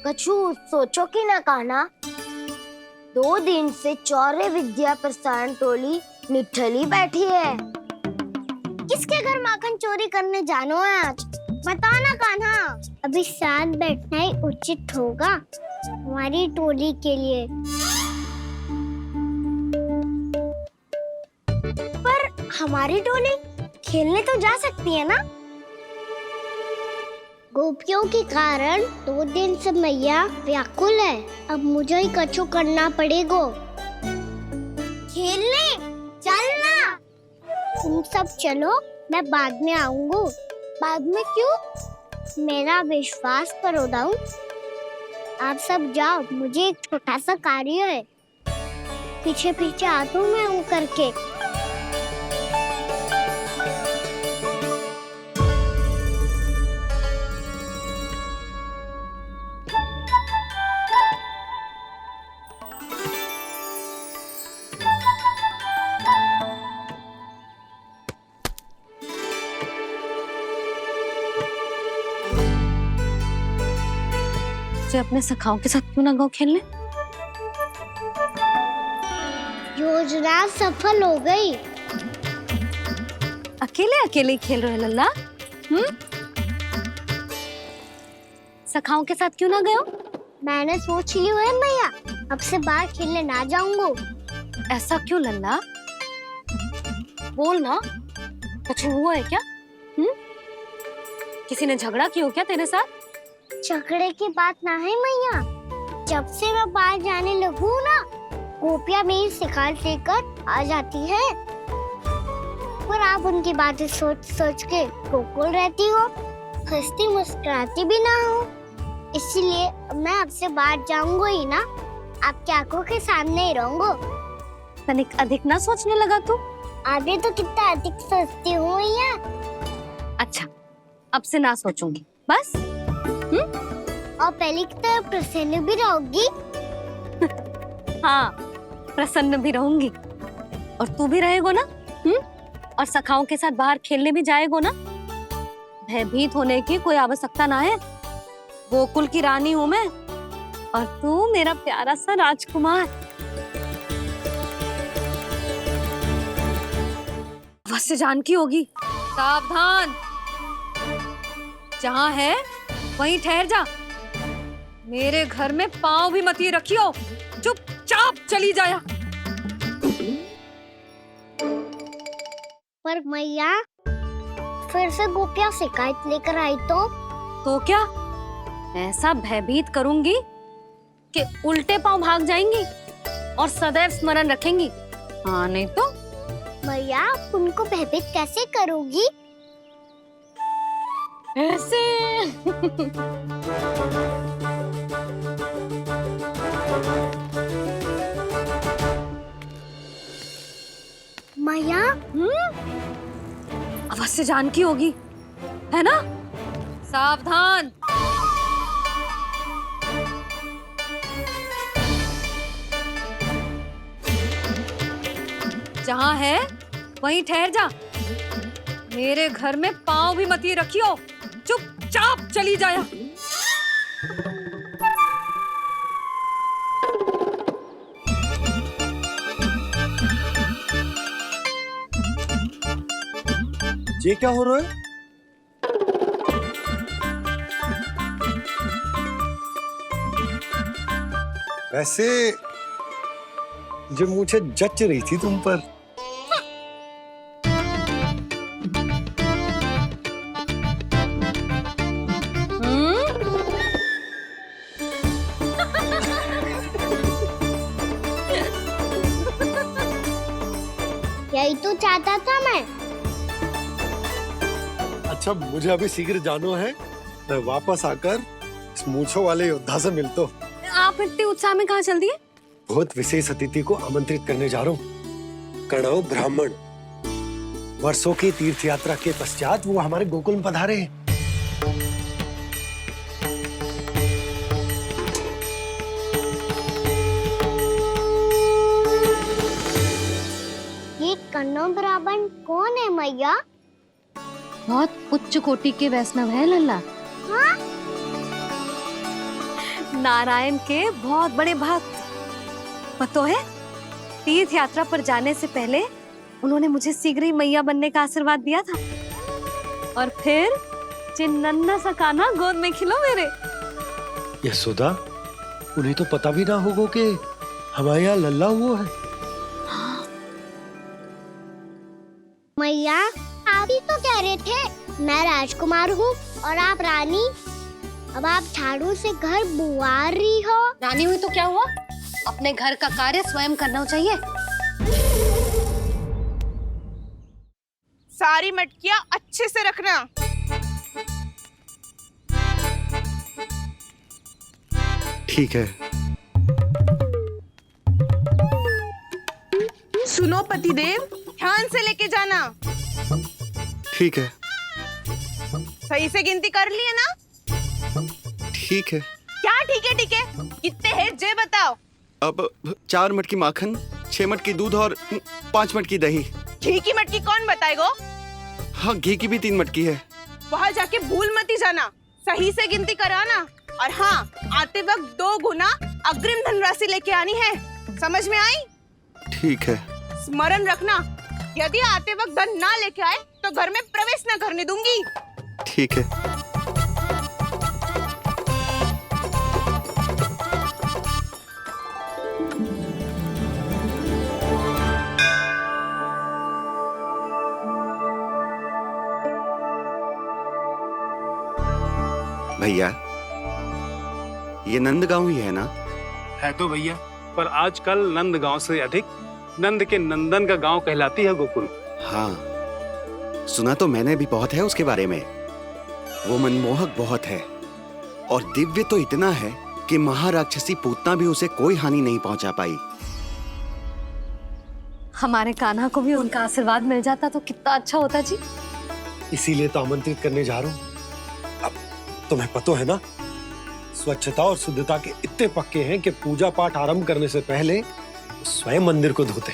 कछु सोचो कि ना कान्हा, 2 दिन से चौर्य विद्या प्रसारण टोली निठली बैठी है। किसके घर माखन चोरी करने जानो है आज? बता ना कान्हा। अभी साथ बैठना ही उचित होगा हमारी टोली के लिए। पर हमारी टोली खेलने तो जा सकती है ना? गोपियों के कारण 2 दिन से मैया व्याकुल है। अब मुझे ही कछु करना पड़ेगा। खेलने चलना। तुम सब चलो, मैं बाद में आऊंगा। बाद में क्यों? मेरा विश्वास करो दाऊ। आप सब जाओ, मुझे एक छोटा सा कार्य है। पीछे पीछे आता हूँ मैं हूँ करके। अपने सखाओं के साथ क्यों ना गाँव खेलने? योजना सफल हो गई। अकेले अकेले खेल रहे लल्ला? सखाओं के साथ क्यों ना गए? मैंने सोच लिया है मैया, अब से बाहर खेलने ना जाऊंगा। ऐसा क्यों लल्ला? बोल ना, कुछ हुआ है क्या? किसी ने झगड़ा किया हो क्या तेरे साथ? झगड़े की बात ना है मैया। जब से मैं बाहर जाने लगू ना, गोपियां मेरी शिकार लेकर आ जाती है। पर आप उनकी बातें सोच सोच के गोकुल रहती हो, हंसती मुस्कुराती भी ना हो। इसलिए मैं आपसे बाहर जाऊंगा ही ना, आपकी आंखों के सामने ही रहूंगा। तनिक अधिक ना सोचने लगा तू? आगे तो कितना अधिक सोचती हूँ मैया। अच्छा, अब से ना सोचूंगी बस। और पहले की तरह प्रसन्न भी रहोगी? हाँ, प्रसन्न भी रहूंगी। और तू भी रहेगो ना? और सखाओं के साथ बाहर खेलने भी जाएगो ना? भयभीत होने की कोई आवश्यकता ना है। गोकुल की रानी हूँ मैं, और तू मेरा प्यारा सा राजकुमार। अवश्य जानकी होगी। सावधान, जहाँ है वहीं ठहर जा। मेरे घर में पाँव भी मत रखियो, चुपचाप चली जाया। पर मैया, फिर से गोपियां शिकायत लेकर आई तो क्या? ऐसा भयभीत करूंगी कि उल्टे पांव भाग जाएंगी और सदैव स्मरण रखेंगी। हाँ नहीं तो? मैया, उनको भयभीत कैसे करोगी? ऐसे। मैया, अवश्य जानकी होगी, है ना? सावधान। जहाँ है वहीं ठहर जा। मेरे घर में पाँव भी मत रखियो, चुपचाप चुपचाप चली जाया। ये क्या हो रहा है? वैसे जो मुझे जच रही थी तुम पर। यही तो चाहता था मैं। अच्छा मुझे अभी शीघ्र जाना है, मैं वापस आकर इस मूंछों वाले योद्धा से मिलता हूँ। आप इतने उत्साह में कहाँ चल दिए? बहुत विशेष अतिथि को आमंत्रित करने जा रहा हूँ। कणव ब्राह्मण वर्षों की तीर्थ यात्रा के पश्चात वो हमारे गोकुल में पधारे हैं। ये कन्नौ ब्राह्मण कौन है मैया? बहुत उच्च कोटि के वैष्णव है लल्ला। हाँ? नारायण के बहुत बड़े भक्त। पतो है, तीर्थ यात्रा पर जाने से पहले उन्होंने मुझे शीघ्र ही मैया बनने का आशीर्वाद दिया था। और फिर चिन्नन्ना सा कान्हा गोद में खिलो मेरे। यशोदा, उन्हें तो पता भी ना होगा कि हमारे यहाँ लल्ला हुआ है। मैया, आप ही तो कह रहे थे मैं राजकुमार हूँ और आप रानी। अब आप झाड़ू से घर बुआ रही हो। रानी हुई तो क्या हुआ? अपने घर का कार्य स्वयं करना चाहिए। सारी मटकियाँ अच्छे से रखना। ठीक है। सुनो पतिदेव, ध्यान से लेके जाना। ठीक है। सही से गिनती कर लिए ना? ठीक है। क्या ठीक है ठीक है? कितने हैं जे बताओ। अब 4 मटकी माखन, 6 मटकी दूध और 5 मटकी दही। घी की मटकी कौन बताएगा? हाँ, घी की भी 3 मटकी है। वहाँ जाके भूल मत ही जाना, सही से गिनती कराना। और हाँ, आते वक्त 2 गुना अग्रिम धनराशि लेके आनी है। समझ में आई? ठीक है। स्मरण रखना, यदि आते वक्त धन ना लेके आए तो घर में प्रवेश न करने दूंगी। ठीक है। भैया, ये नंदगांव ही है ना? है तो भैया, पर आजकल नंदगांव से अधिक नंद के नंदन का गांव कहलाती है गोकुल। हाँ, सुना तो मैंने भी बहुत है उसके बारे में। वो मनमोहक बहुत है और दिव्य तो इतना है कि महाराक्षसी पूतना भी उसे कोई हानि नहीं पहुंचा पाई। हमारे कान्हा को भी उनका आशीर्वाद मिल जाता तो कितना अच्छा होता जी। इसीलिए तो आमंत्रित करने जा रहा हूँ। अब तुम्हें पता है ना, स्वच्छता और शुद्धता के इतने पक्के हैं कि पूजा पाठ आरंभ करने से पहले स्वयं मंदिर को धोते।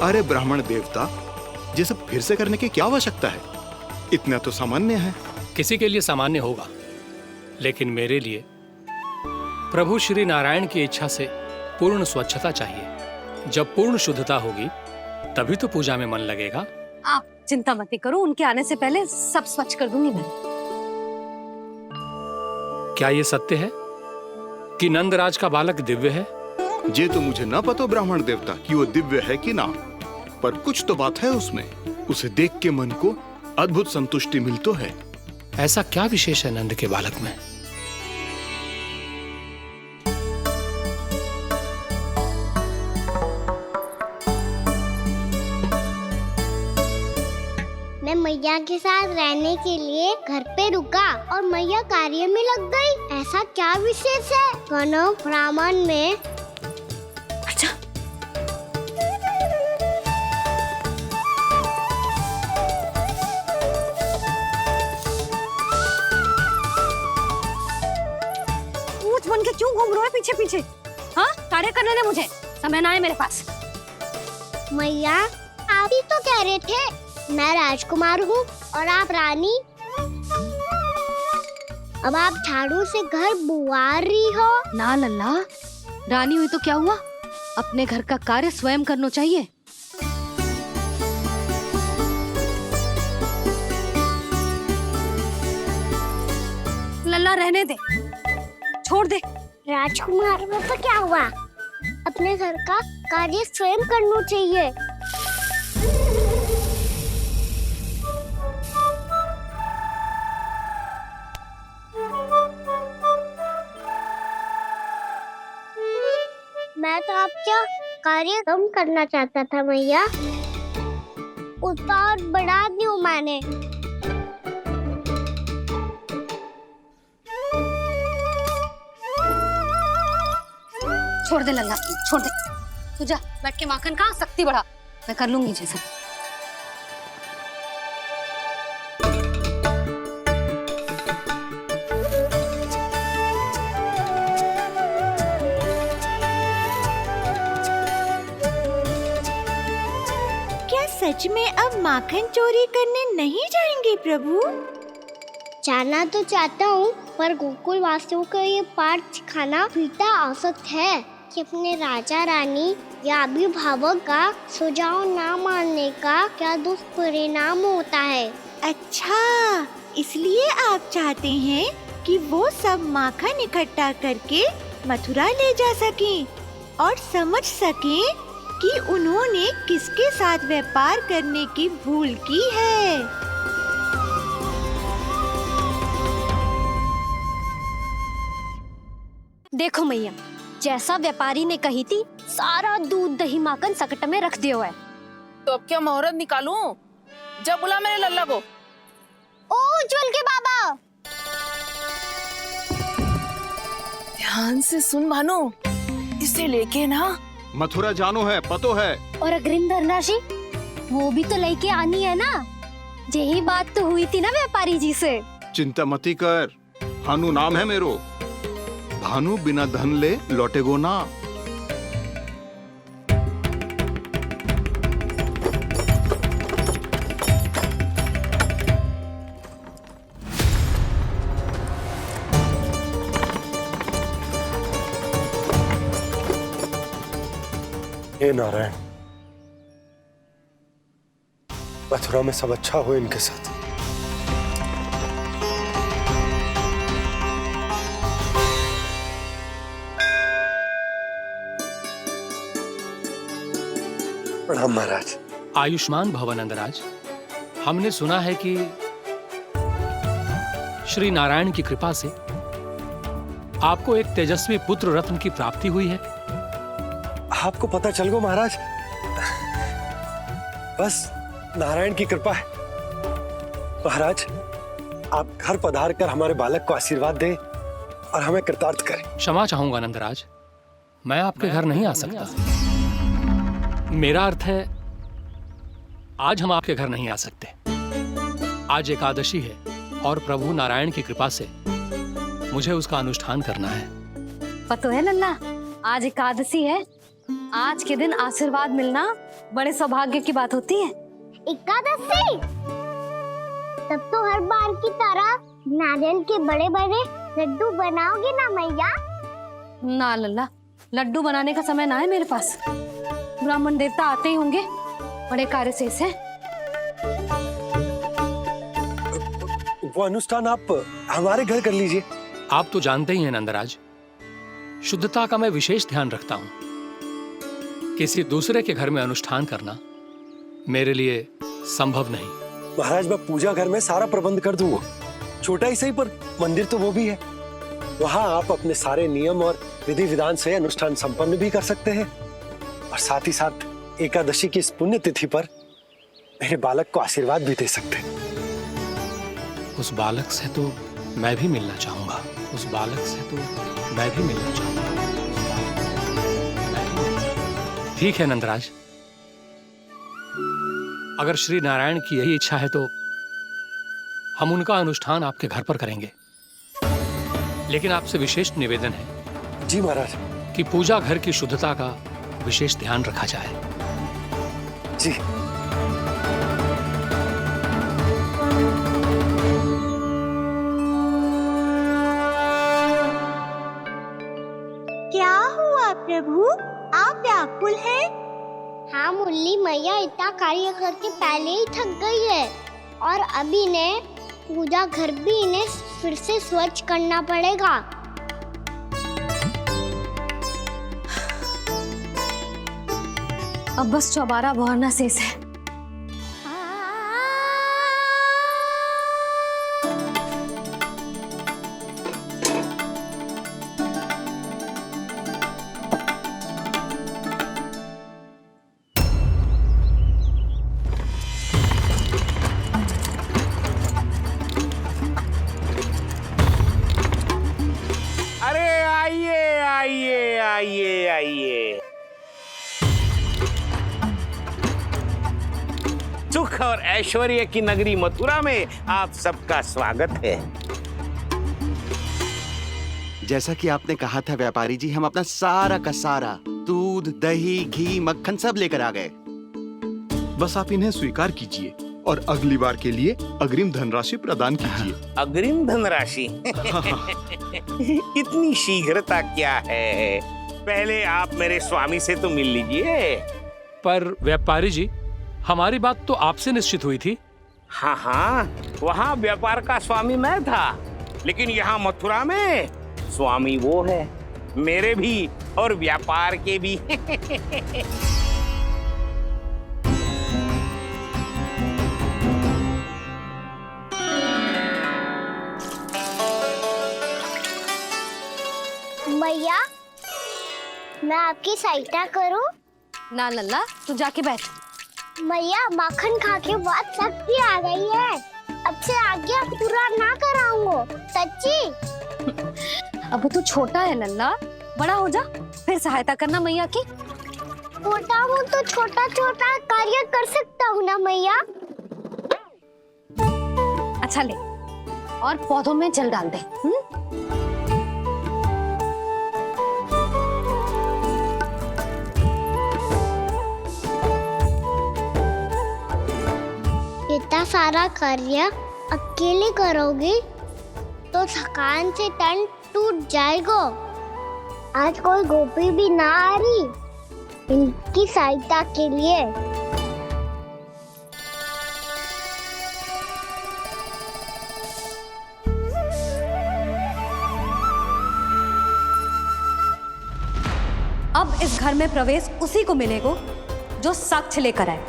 अरे ब्राह्मण देवता, ये सब फिर से करने की क्या आवश्यकता है? इतना तो सामान्य है। किसी के लिए सामान्य होगा, लेकिन मेरे लिए प्रभु श्री नारायण की इच्छा से पूर्ण स्वच्छता चाहिए। जब पूर्ण शुद्धता होगी तभी तो पूजा में मन लगेगा। आप चिंता मत करो, उनके आने से पहले सब स्वच्छ कर दूंगी मैं। क्या ये सत्य है कि नंदराज का बालक दिव्य है? ये तो मुझे ना पता ब्राह्मण देवता कि वो दिव्य है कि ना, पर कुछ तो बात है उसमें। उसे देख के मन को अद्भुत संतुष्टि मिलती है। ऐसा क्या विशेष है नंद के बालक में? मैं मैया के साथ रहने के लिए घर पे रुका और मैया कार्य में लग गई। ऐसा क्या विशेष है कन्नौ ब्राह्मण में? अच्छा, ऊंट बन के क्यों घूम रहा है पीछे पीछे? कार्य करने दे मुझे, समय ना है मेरे पास। मैया आप ही तो कह रहे थे मैं राजकुमार हूँ और आप रानी। अब आप झाड़ू से घर बुआर रही हो। ना लल्ला, रानी हुई तो क्या हुआ, अपने घर का कार्य स्वयं करना चाहिए। लल्ला रहने दे, छोड़ दे। राजकुमार में तो क्या हुआ, अपने घर का कार्य स्वयं करना चाहिए। मैं तो आपका कार्य कम करना चाहता था मैया, उसका और बढ़ा दूं मैंने। छोड़ दे लल्ला, छोड़ दे। तू जा बैठ के माखन खा, शक्ति बढ़ा, मैं कर लूंगी जैसा। क्या सच में अब माखन चोरी करने नहीं जाएंगे प्रभु? जाना तो चाहता हूँ, पर गोकुल वासियों को ये पाठ सिखाना पिता आवश्यक है कि अपने राजा रानी या अभिभावक का सुझाव ना मानने का क्या दुष्परिणाम होता है। अच्छा, इसलिए आप चाहते हैं कि वो सब माखन इकट्ठा करके मथुरा ले जा सकें और समझ सकें कि उन्होंने किसके साथ व्यापार करने की भूल की है। देखो मैया, जैसा व्यापारी ने कही थी, सारा दूध दही माखन सकट में रख दिया है। तो अब क्या मुहूर्त निकालूं? जब बुला मेरे लल्ला को। ओ उज्जवल के बाबा, ध्यान से सुन भानु, इसे लेके ना मथुरा जानो है, पतो है। और अग्रिम धनराशि वो भी तो लेके आनी है ना। यही बात तो हुई थी ना व्यापारी जी से। चिंता मती कर, भानु नाम है मेरो। भानु बिना धन ले लौटेगो ना। हे नारायण, मथुरा में सब अच्छा हो इनके साथ। प्रणाम महाराज। आयुष्मान भव नंदराज। हमने सुना है कि श्री नारायण की कृपा से आपको एक तेजस्वी पुत्र रत्न की प्राप्ति हुई है। आपको पता चल गो महाराज, बस नारायण की कृपा है। महाराज, आप घर पधार कर हमारे बालक को आशीर्वाद दें और हमें कृतार्थ करें। क्षमा चाहूंगा नंदराज, मैं आपके घर नहीं आ सकता। मेरा अर्थ है, आज हम आपके घर नहीं आ सकते। आज एकादशी है और प्रभु नारायण की कृपा से मुझे उसका अनुष्ठान करना है। पता है लल्ला, आज एकादशी है। आज के दिन आशीर्वाद मिलना बड़े सौभाग्य की बात होती है। एकादशी? तब तो हर बार की तरह नारियल के बड़े बड़े लड्डू बनाओगे ना मैया? ना लल्ला, लड्डू बनाने का समय ना है मेरे पास। ब्राह्मण देवता आते ही होंगे, बड़े कार्य शेष है। वो अनुष्ठान आप हमारे घर कर लीजिए। आप तो जानते ही हैं नंदराज, शुद्धता का मैं विशेष ध्यान रखता हूं। किसी दूसरे के घर में अनुष्ठान करना मेरे लिए संभव नहीं। महाराज, मैं पूजा घर में सारा प्रबंध कर दूंगा। छोटा ही सही, पर मंदिर तो वो भी है। वहां आप अपने सारे नियम और विधि विधान से अनुष्ठान संपन्न भी कर सकते हैं और साथ ही साथ एकादशी की इस पुण्य तिथि पर मेरे बालक को आशीर्वाद भी दे सकते हैं। उस बालक से तो मैं भी मिलना चाहूंगा। उस बालक से तो मैं भी मिलना चाहूंगा। ठीक है नंदराज, अगर श्री नारायण की यही इच्छा है तो हम उनका अनुष्ठान आपके घर पर करेंगे। लेकिन आपसे विशेष निवेदन है। जी महाराज। कि पूजा घर की शुद्धता का विशेष ध्यान रखा जाए। जी। क्या हुआ प्रभु, आप व्याकुल हैं? हाँ मुरली मैया इतना कार्य करके पहले ही थक गई है और अभी ने पूजा घर भी इन्हें फिर से स्वच्छ करना पड़ेगा। अब बस चौबारा बहाना शेष है। अरे आइए आइए आइए आइए, सुख और ऐश्वर्य की नगरी मथुरा में आप सबका स्वागत है। जैसा कि आपने कहा था व्यापारी जी, हम अपना सारा का सारा दूध, दही, घी, मक्खन सब लेकर आ गए। बस आप इन्हें स्वीकार कीजिए और अगली बार के लिए अग्रिम धनराशि प्रदान कीजिए। अग्रिम धनराशि? इतनी शीघ्रता क्या है? पहले आप मेरे स्वामी से तो मिल लीजिए। पर व्यापारी जी, हमारी बात तो आपसे निश्चित हुई थी। हाँ हाँ, वहाँ व्यापार का स्वामी मैं था, लेकिन यहाँ मथुरा में स्वामी वो है, मेरे भी और व्यापार के भी। भैया मैं आपकी सहायता करूं? ना लल्ला, तू जाके बैठ। भैया माखन खा के बहुत शक्ति आ गई है, अब से आगे पूरा ना कराऊंगा, सच्ची। अब तू छोटा है लल्ला, बड़ा हो जा फिर सहायता करना मैया की। छोटा हूँ तो छोटा छोटा कार्य कर सकता हूँ ना मैया। अच्छा ले, और पौधों में जल डाल दे। इतना सारा कार्य अकेले करोगी तो थकान से तन टूट जाएगा। आज कोई गोपी भी ना आ रही इनकी सहायता के लिए। अब इस घर में प्रवेश उसी को मिलेगा जो साक्ष्य लेकर आए।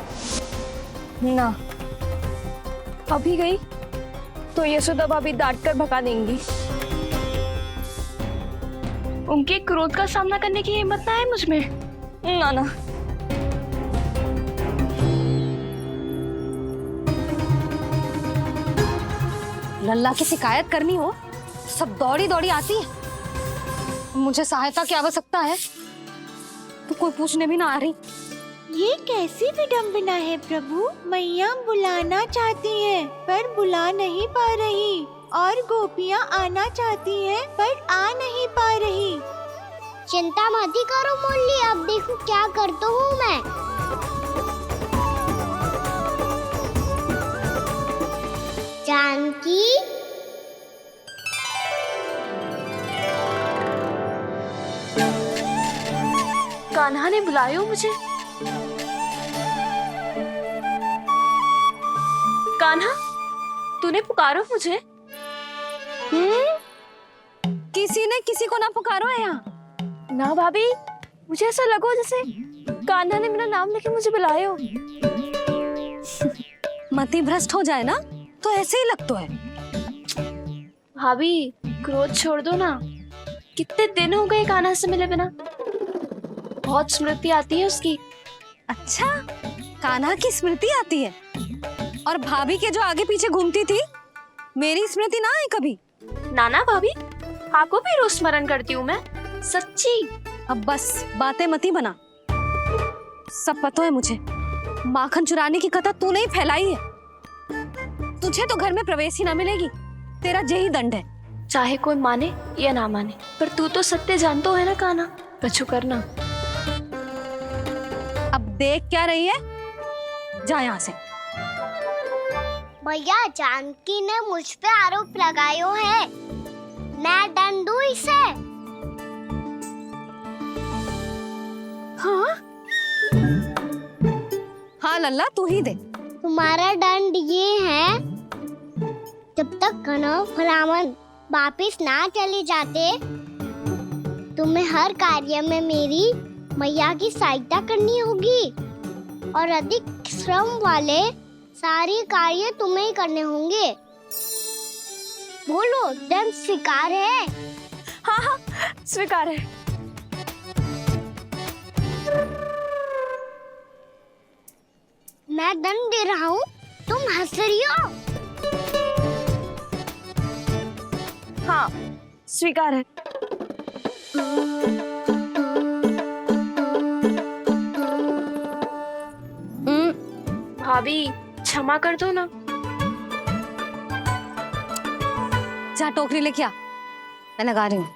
ना, अभी गई तो यशोदा भाभी डांट कर भगा देंगी। उनके क्रोध का सामना करने की हिम्मत ना है मुझ में। ना ना, लल्ला की शिकायत करनी हो सब दौड़ी दौड़ी आती है। मुझे सहायता की आवश्यकता है तो कोई पूछने भी ना आ रही। ये कैसी विडंबना है प्रभु, मैया बुलाना चाहती हैं पर बुला नहीं पा रही, और गोपियाँ आना चाहती हैं पर आ नहीं पा रही। चिंता मत ही करो मुरली, अब देखो क्या करता हूँ मैं। जानकी, कान्हा ने बुलाया मुझे। कान्हा, तूने पुकारो मुझे? किसी ने किसी को ना पुकारो है यहाँ। ना भाभी, मुझे ऐसा लगो जैसे कान्हा ने मेरा नाम लेके मुझे बुलाया हो। मति भ्रष्ट हो जाए ना तो ऐसे ही लगता है। भाभी क्रोध छोड़ दो ना, कितने दिन हो गए कान्हा से मिले बिना, बहुत स्मृति आती है उसकी। अच्छा, कान्हा की स्मृति आती है? और भाभी के जो आगे पीछे घूमती थी, मेरी स्मृति ना आई कभी? नाना भाभी, आपको भी रोज स्मरण करती हूँ मैं, सच्ची। अब बस बातें मती बना, सब पता है मुझे। माखन चुराने की कथा तूने ही फैलाई है। तुझे तो घर में प्रवेश ही ना मिलेगी, तेरा यही दंड है। चाहे कोई माने या ना माने, पर तू तो सत्य जानतो है ना कान्हा, कछु करना। अब देख क्या रही है, जा यहाँ से। भैया जानकी ने मुझ पे आरोप लगायो है, मैं दंड दूं इसे। हाँ हाँ लल्ला तू ही दे। तुम्हारा दंड ये है, जब तक कनव फलावन वापिस ना चले जाते, तुम्हें हर कार्य में मेरी मैया की सहायता करनी होगी और अधिक श्रम वाले सारे कार्य तुम्हें ही करने होंगे। बोलो, दंड स्वीकार है? हाँ हाँ स्वीकार है। मैं दंड दे रहा हूँ, तुम हंस रही हो? हाँ स्वीकार है। भाभी क्षमा कर दो ना। जा टोकरी लेके आ, मैं लगा रही हूँ।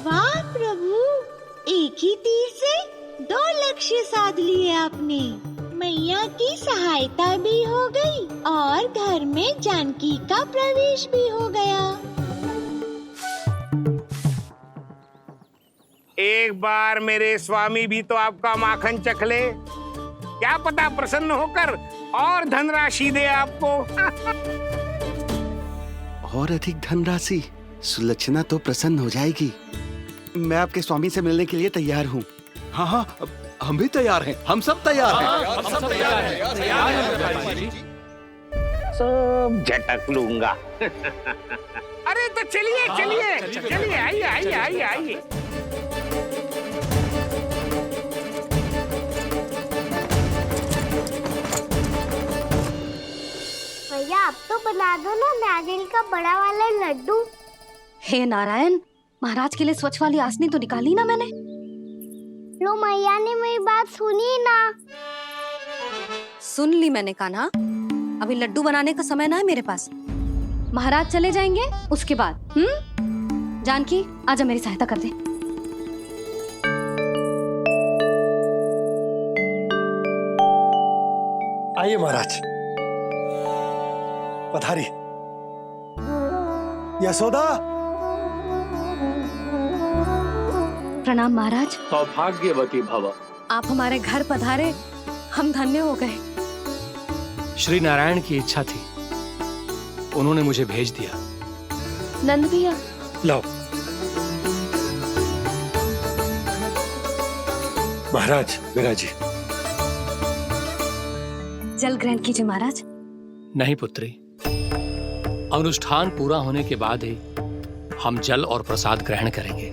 वाह प्रभु, एक ही तीर से 2 लक्ष्य साध लिए आपने। मैया की सहायता भी हो गई और घर में जानकी का प्रवेश भी हो गया। एक बार मेरे स्वामी भी तो आपका माखन चख ले, क्या पता प्रसन्न होकर और धनराशि दे आपको। और अधिक धनराशि? सुलक्षणा तो प्रसन्न हो जाएगी। मैं आपके स्वामी से मिलने के लिए तैयार हूँ। हाँ हाँ हम भी तैयार हैं, हम सब तैयार हैं। हम सब तैयार हैं। सब झटक लूंगा। अरे तो चलिए चलिए चलिए, आइए आइए आइए आइए। भैया अब तो बना दो ना नारियल का बड़ा वाला लड्डू। हे नारायण, महाराज के लिए स्वच्छ वाली आसनी तो निकाली ना मैंने। लो मैया ने मेरी बात सुनी ना। सुन ली मैंने कान्हा, अभी लड्डू बनाने का समय ना है मेरे पास। महाराज चले जाएंगे उसके बाद। जानकी आजा मेरी सहायता कर दे। आइए महाराज, पधारी। यशोदा। प्रणाम महाराज। सौभाग्यवती भव। आप हमारे घर पधारे, हम धन्य हो गए। श्री नारायण की इच्छा थी, उन्होंने मुझे भेज दिया। नंद भैया लाओ। महाराज विराजी। जल ग्रहण कीजिए महाराज। नहीं पुत्री, अनुष्ठान पूरा होने के बाद ही हम जल और प्रसाद ग्रहण करेंगे,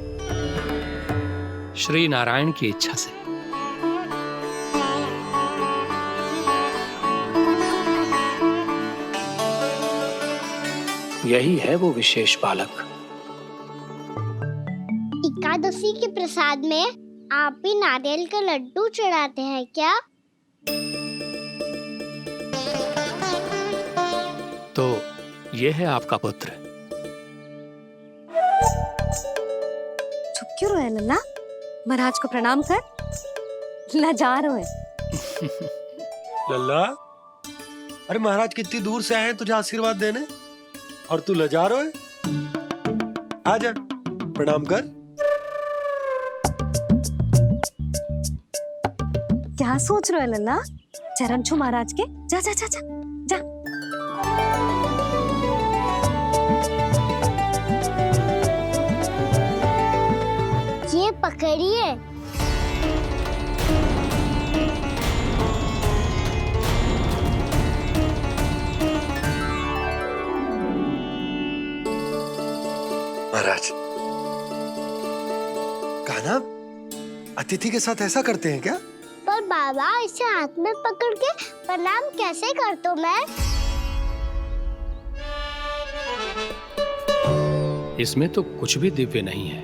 श्री नारायण की इच्छा से। यही है वो विशेष बालक। एकादशी के प्रसाद में आप भी नारियल का लड्डू चढ़ाते हैं क्या? तो ये है आपका पुत्र। चुप क्यों रहे लल्ला? महाराज को प्रणाम कर। लाजार हुए। लल्ला, अरे महाराज कितनी दूर से आए हैं तुझे आशीर्वाद देने, और तू लजार है? आजा प्रणाम कर। क्या सोच रहे हो लल्ला? चरण छू महाराज के। जा जा जा जा जा। ये पकड़िए। महाराज, कान्हा अतिथि के साथ ऐसा करते हैं क्या? पर बाबा, इसे हाथ में पकड़ के प्रणाम कैसे करता हूँ मैं? इसमें तो कुछ भी दिव्य नहीं है,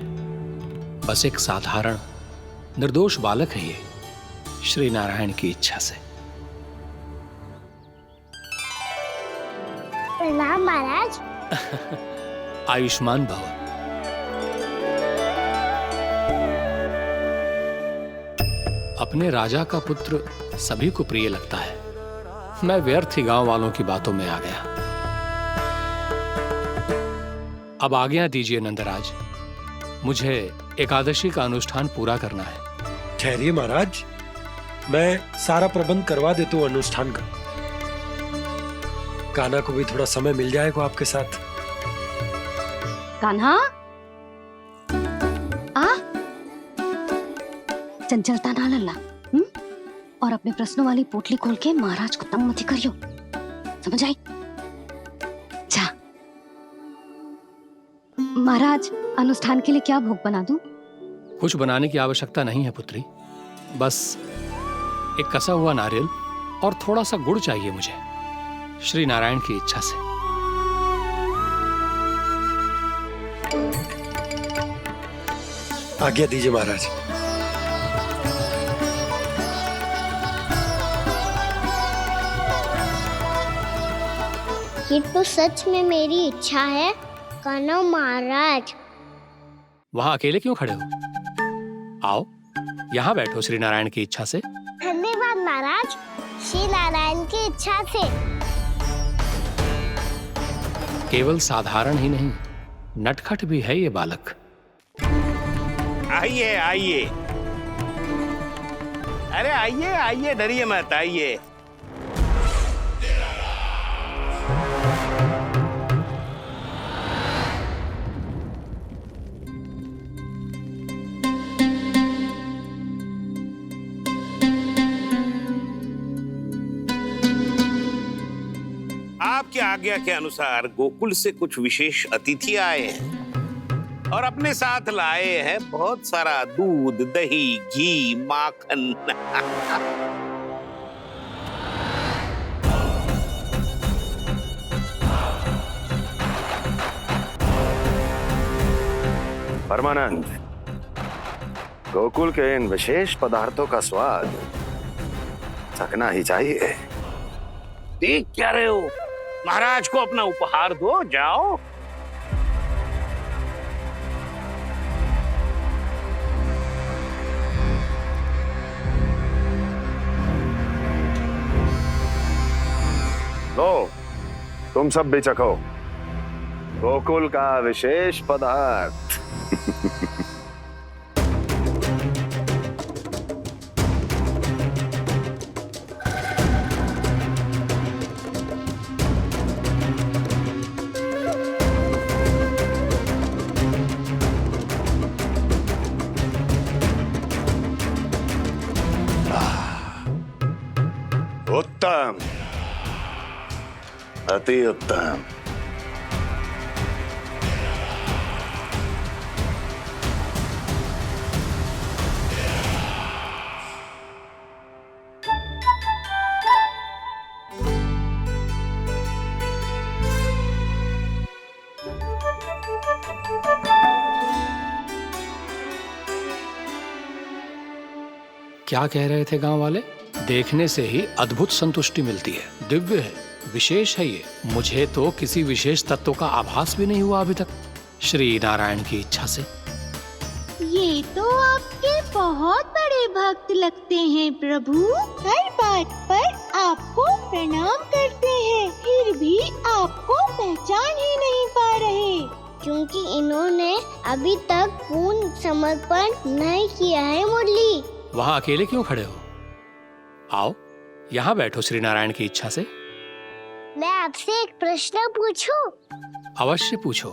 बस एक साधारण निर्दोष बालक है ये, श्री नारायण की इच्छा से। प्रणाम महाराज। आयुष्मान भव। अपने राजा का पुत्र सभी को प्रिय लगता है। मैं व्यर्थ ही गांव वालों की बातों में आ गया। अब आज्ञा दीजिए नंदराज, मुझे एकादशी का अनुष्ठान पूरा करना है। ठहरिए महाराज, मैं सारा प्रबंध करवा देता हूँ अनुष्ठान का। कान्हा को भी थोड़ा समय मिल जाएगा आपके साथ। कान्हा, आ चंचलता ना लल्ला, और अपने प्रश्नों वाली पोटली खोल के महाराज को तंग मत करियो, समझ आई? जा महाराज, अनुष्ठान के लिए क्या भोग बना दूं? कुछ बनाने की आवश्यकता नहीं है पुत्री, बस एक कसा हुआ नारियल और थोड़ा सा गुड़ चाहिए मुझे, श्री नारायण की इच्छा से। आज्ञा दीजिए महाराज। ये तो सच में मेरी इच्छा है कान्हा महाराज। वहां अकेले क्यों खड़े हो? आओ यहाँ बैठो श्री नारायण की इच्छा से। धन्यवाद महाराज, श्री नारायण की इच्छा से। केवल साधारण ही नहीं, नटखट भी है ये बालक। आइए आइए, अरे आइए आइए, डरिए मत, आइए। आपकी आज्ञा के अनुसार गोकुल से कुछ विशेष अतिथि आए हैं और अपने साथ लाए हैं बहुत सारा दूध, दही, घी, माखन। परमानंद, गोकुल के इन विशेष पदार्थों का स्वाद चखना ही चाहिए। देख क्या रहे हो? महाराज को अपना उपहार दो, जाओ। लो, तुम सब भी चखो गोकुल का विशेष पदार्थ। उत्तम, अति उत्तम। क्या कह रहे थे गांव वाले? देखने से ही अद्भुत संतुष्टि मिलती है, दिव्य है, विशेष है ये। मुझे तो किसी विशेष तत्व का आभास भी नहीं हुआ अभी तक, श्री नारायण की इच्छा से। ये तो आपके बहुत बड़े भक्त लगते हैं प्रभु। हर बात पर आपको प्रणाम करते हैं, फिर भी आपको पहचान ही नहीं पा रहे। क्योंकि इन्होंने अभी तक पूर्ण समर्पण नहीं किया है मुरली। वहां अकेले क्यों खड़े हो? आओ यहाँ बैठो श्री नारायण की इच्छा से। मैं आपसे एक प्रश्न पूछूं? अवश्य पूछो।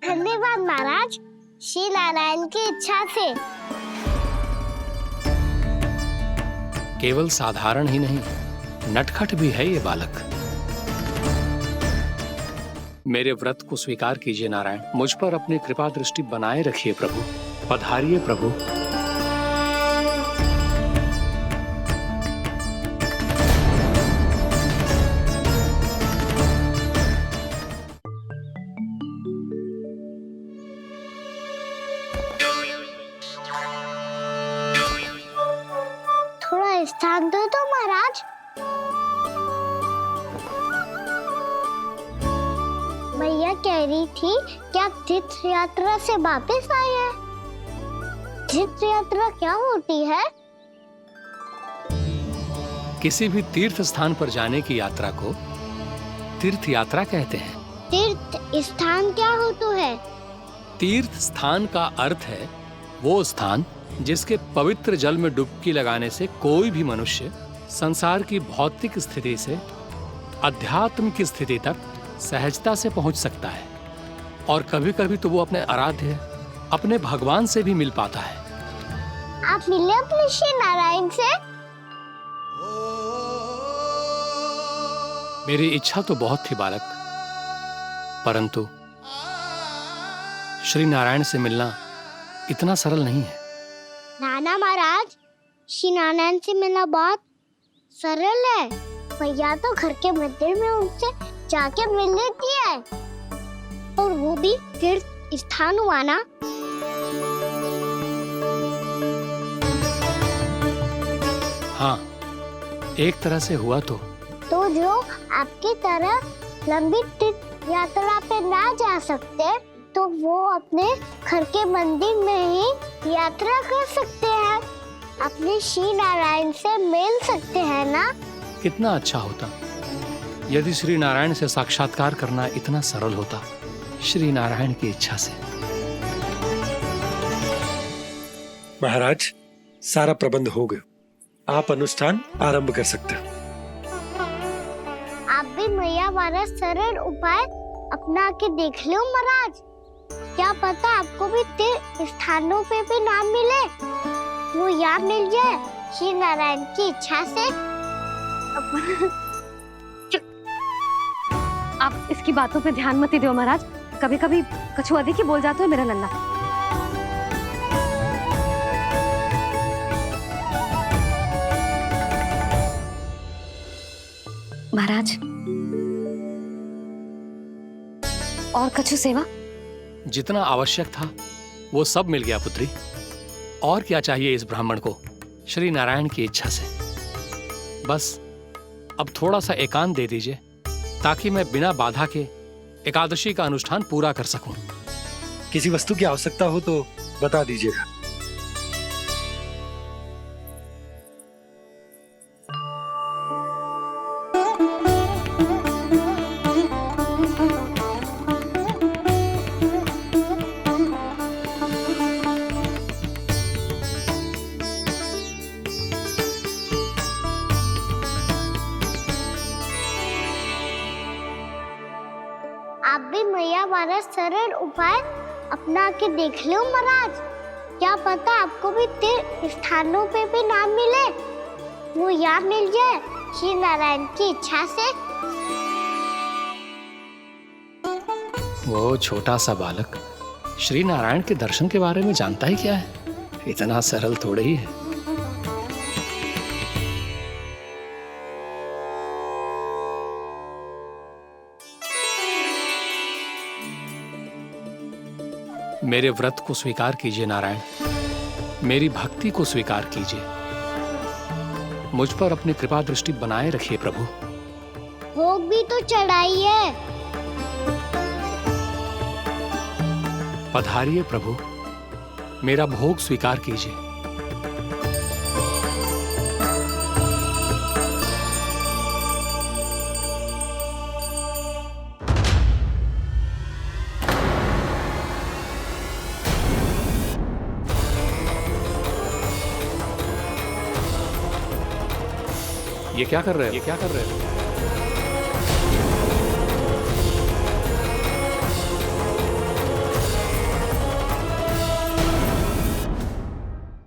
धन्यवाद महाराज, श्री नारायण की इच्छा से। केवल साधारण ही नहीं, नटखट भी है ये बालक। मेरे व्रत को स्वीकार कीजिए नारायण, मुझ पर अपनी कृपा दृष्टि बनाए रखिए प्रभु। पधारिए प्रभु। थोड़ा स्थान दो तो महाराज। रही थी कि आप तीर्थ यात्रा से वापस आए हैं। तीर्थ यात्रा क्या होती है? किसी भी तीर्थ स्थान पर जाने की यात्रा को तीर्थ यात्रा कहते हैं। तीर्थ स्थान क्या होता है? तीर्थ स्थान का अर्थ है वो स्थान जिसके पवित्र जल में डुबकी लगाने से कोई भी मनुष्य संसार की भौतिक स्थिति से अध्यात्म की स्थिति तक सहजता से पहुंच सकता है, और कभी कभी तो वो अपने आराध्य अपने भगवान से भी मिल पाता है। आप मिले अपने श्री नारायण से? मेरी इच्छा तो बहुत थी बालक, परंतु श्री नारायण से मिलना इतना सरल नहीं है। नाना महाराज, श्री नारायण से मिलना बहुत सरल है। भैया तो घर के मंदिर में उनसे जाके मिल लेती है, और वो भी तीर्थ स्थान हुआ ना। हाँ, एक तरह से हुआ तो जो आपकी तरह लंबी तीर्थ यात्रा पे ना जा सकते, तो वो अपने घर के मंदिर में ही यात्रा कर सकते हैं, अपने श्री नारायण से मिल सकते हैं ना। कितना अच्छा होता यदि श्री नारायण से साक्षात्कार करना इतना सरल होता, श्री नारायण की इच्छा से। महाराज, सारा प्रबंध हो गया, आप अनुष्ठान आरंभ कर सकते हैं। आप भी मैया हमारा सरल उपाय अपना के देख लो महाराज। क्या पता आपको भी तीर्थ स्थानों पे भी नाम मिले, वो याद मिल जाए श्री नारायण की इच्छा से। आप इसकी बातों पे ध्यान मत दो महाराज, कभी कभी कछुआ देखी बोल जाता है मेरा नन्ना। महाराज, और कछु सेवा? जितना आवश्यक था वो सब मिल गया पुत्री। और क्या चाहिए इस ब्राह्मण को श्री नारायण की इच्छा से? बस अब थोड़ा सा एकांत दे दीजिए, ताकि मैं बिना बाधा के एकादशी का अनुष्ठान पूरा कर सकूं। किसी वस्तु की आवश्यकता हो तो बता दीजिएगा। आप भी मैया हमारा सरल उपाय अपना के देख लो महाराज। क्या पता आपको भी तीर्थ स्थानों पे भी नाम मिले, वो याद मिल जाए श्री नारायण की इच्छा से। वो छोटा सा बालक श्री नारायण के दर्शन के बारे में जानता ही क्या है? इतना सरल थोड़े ही है। मेरे व्रत को स्वीकार कीजिए नारायण, मेरी भक्ति को स्वीकार कीजिए, मुझ पर अपनी कृपा दृष्टि बनाए रखिए प्रभु। भोग भी तो चढ़ाइए। पधारिए प्रभु, मेरा भोग स्वीकार कीजिए। ये क्या कर रहे हो?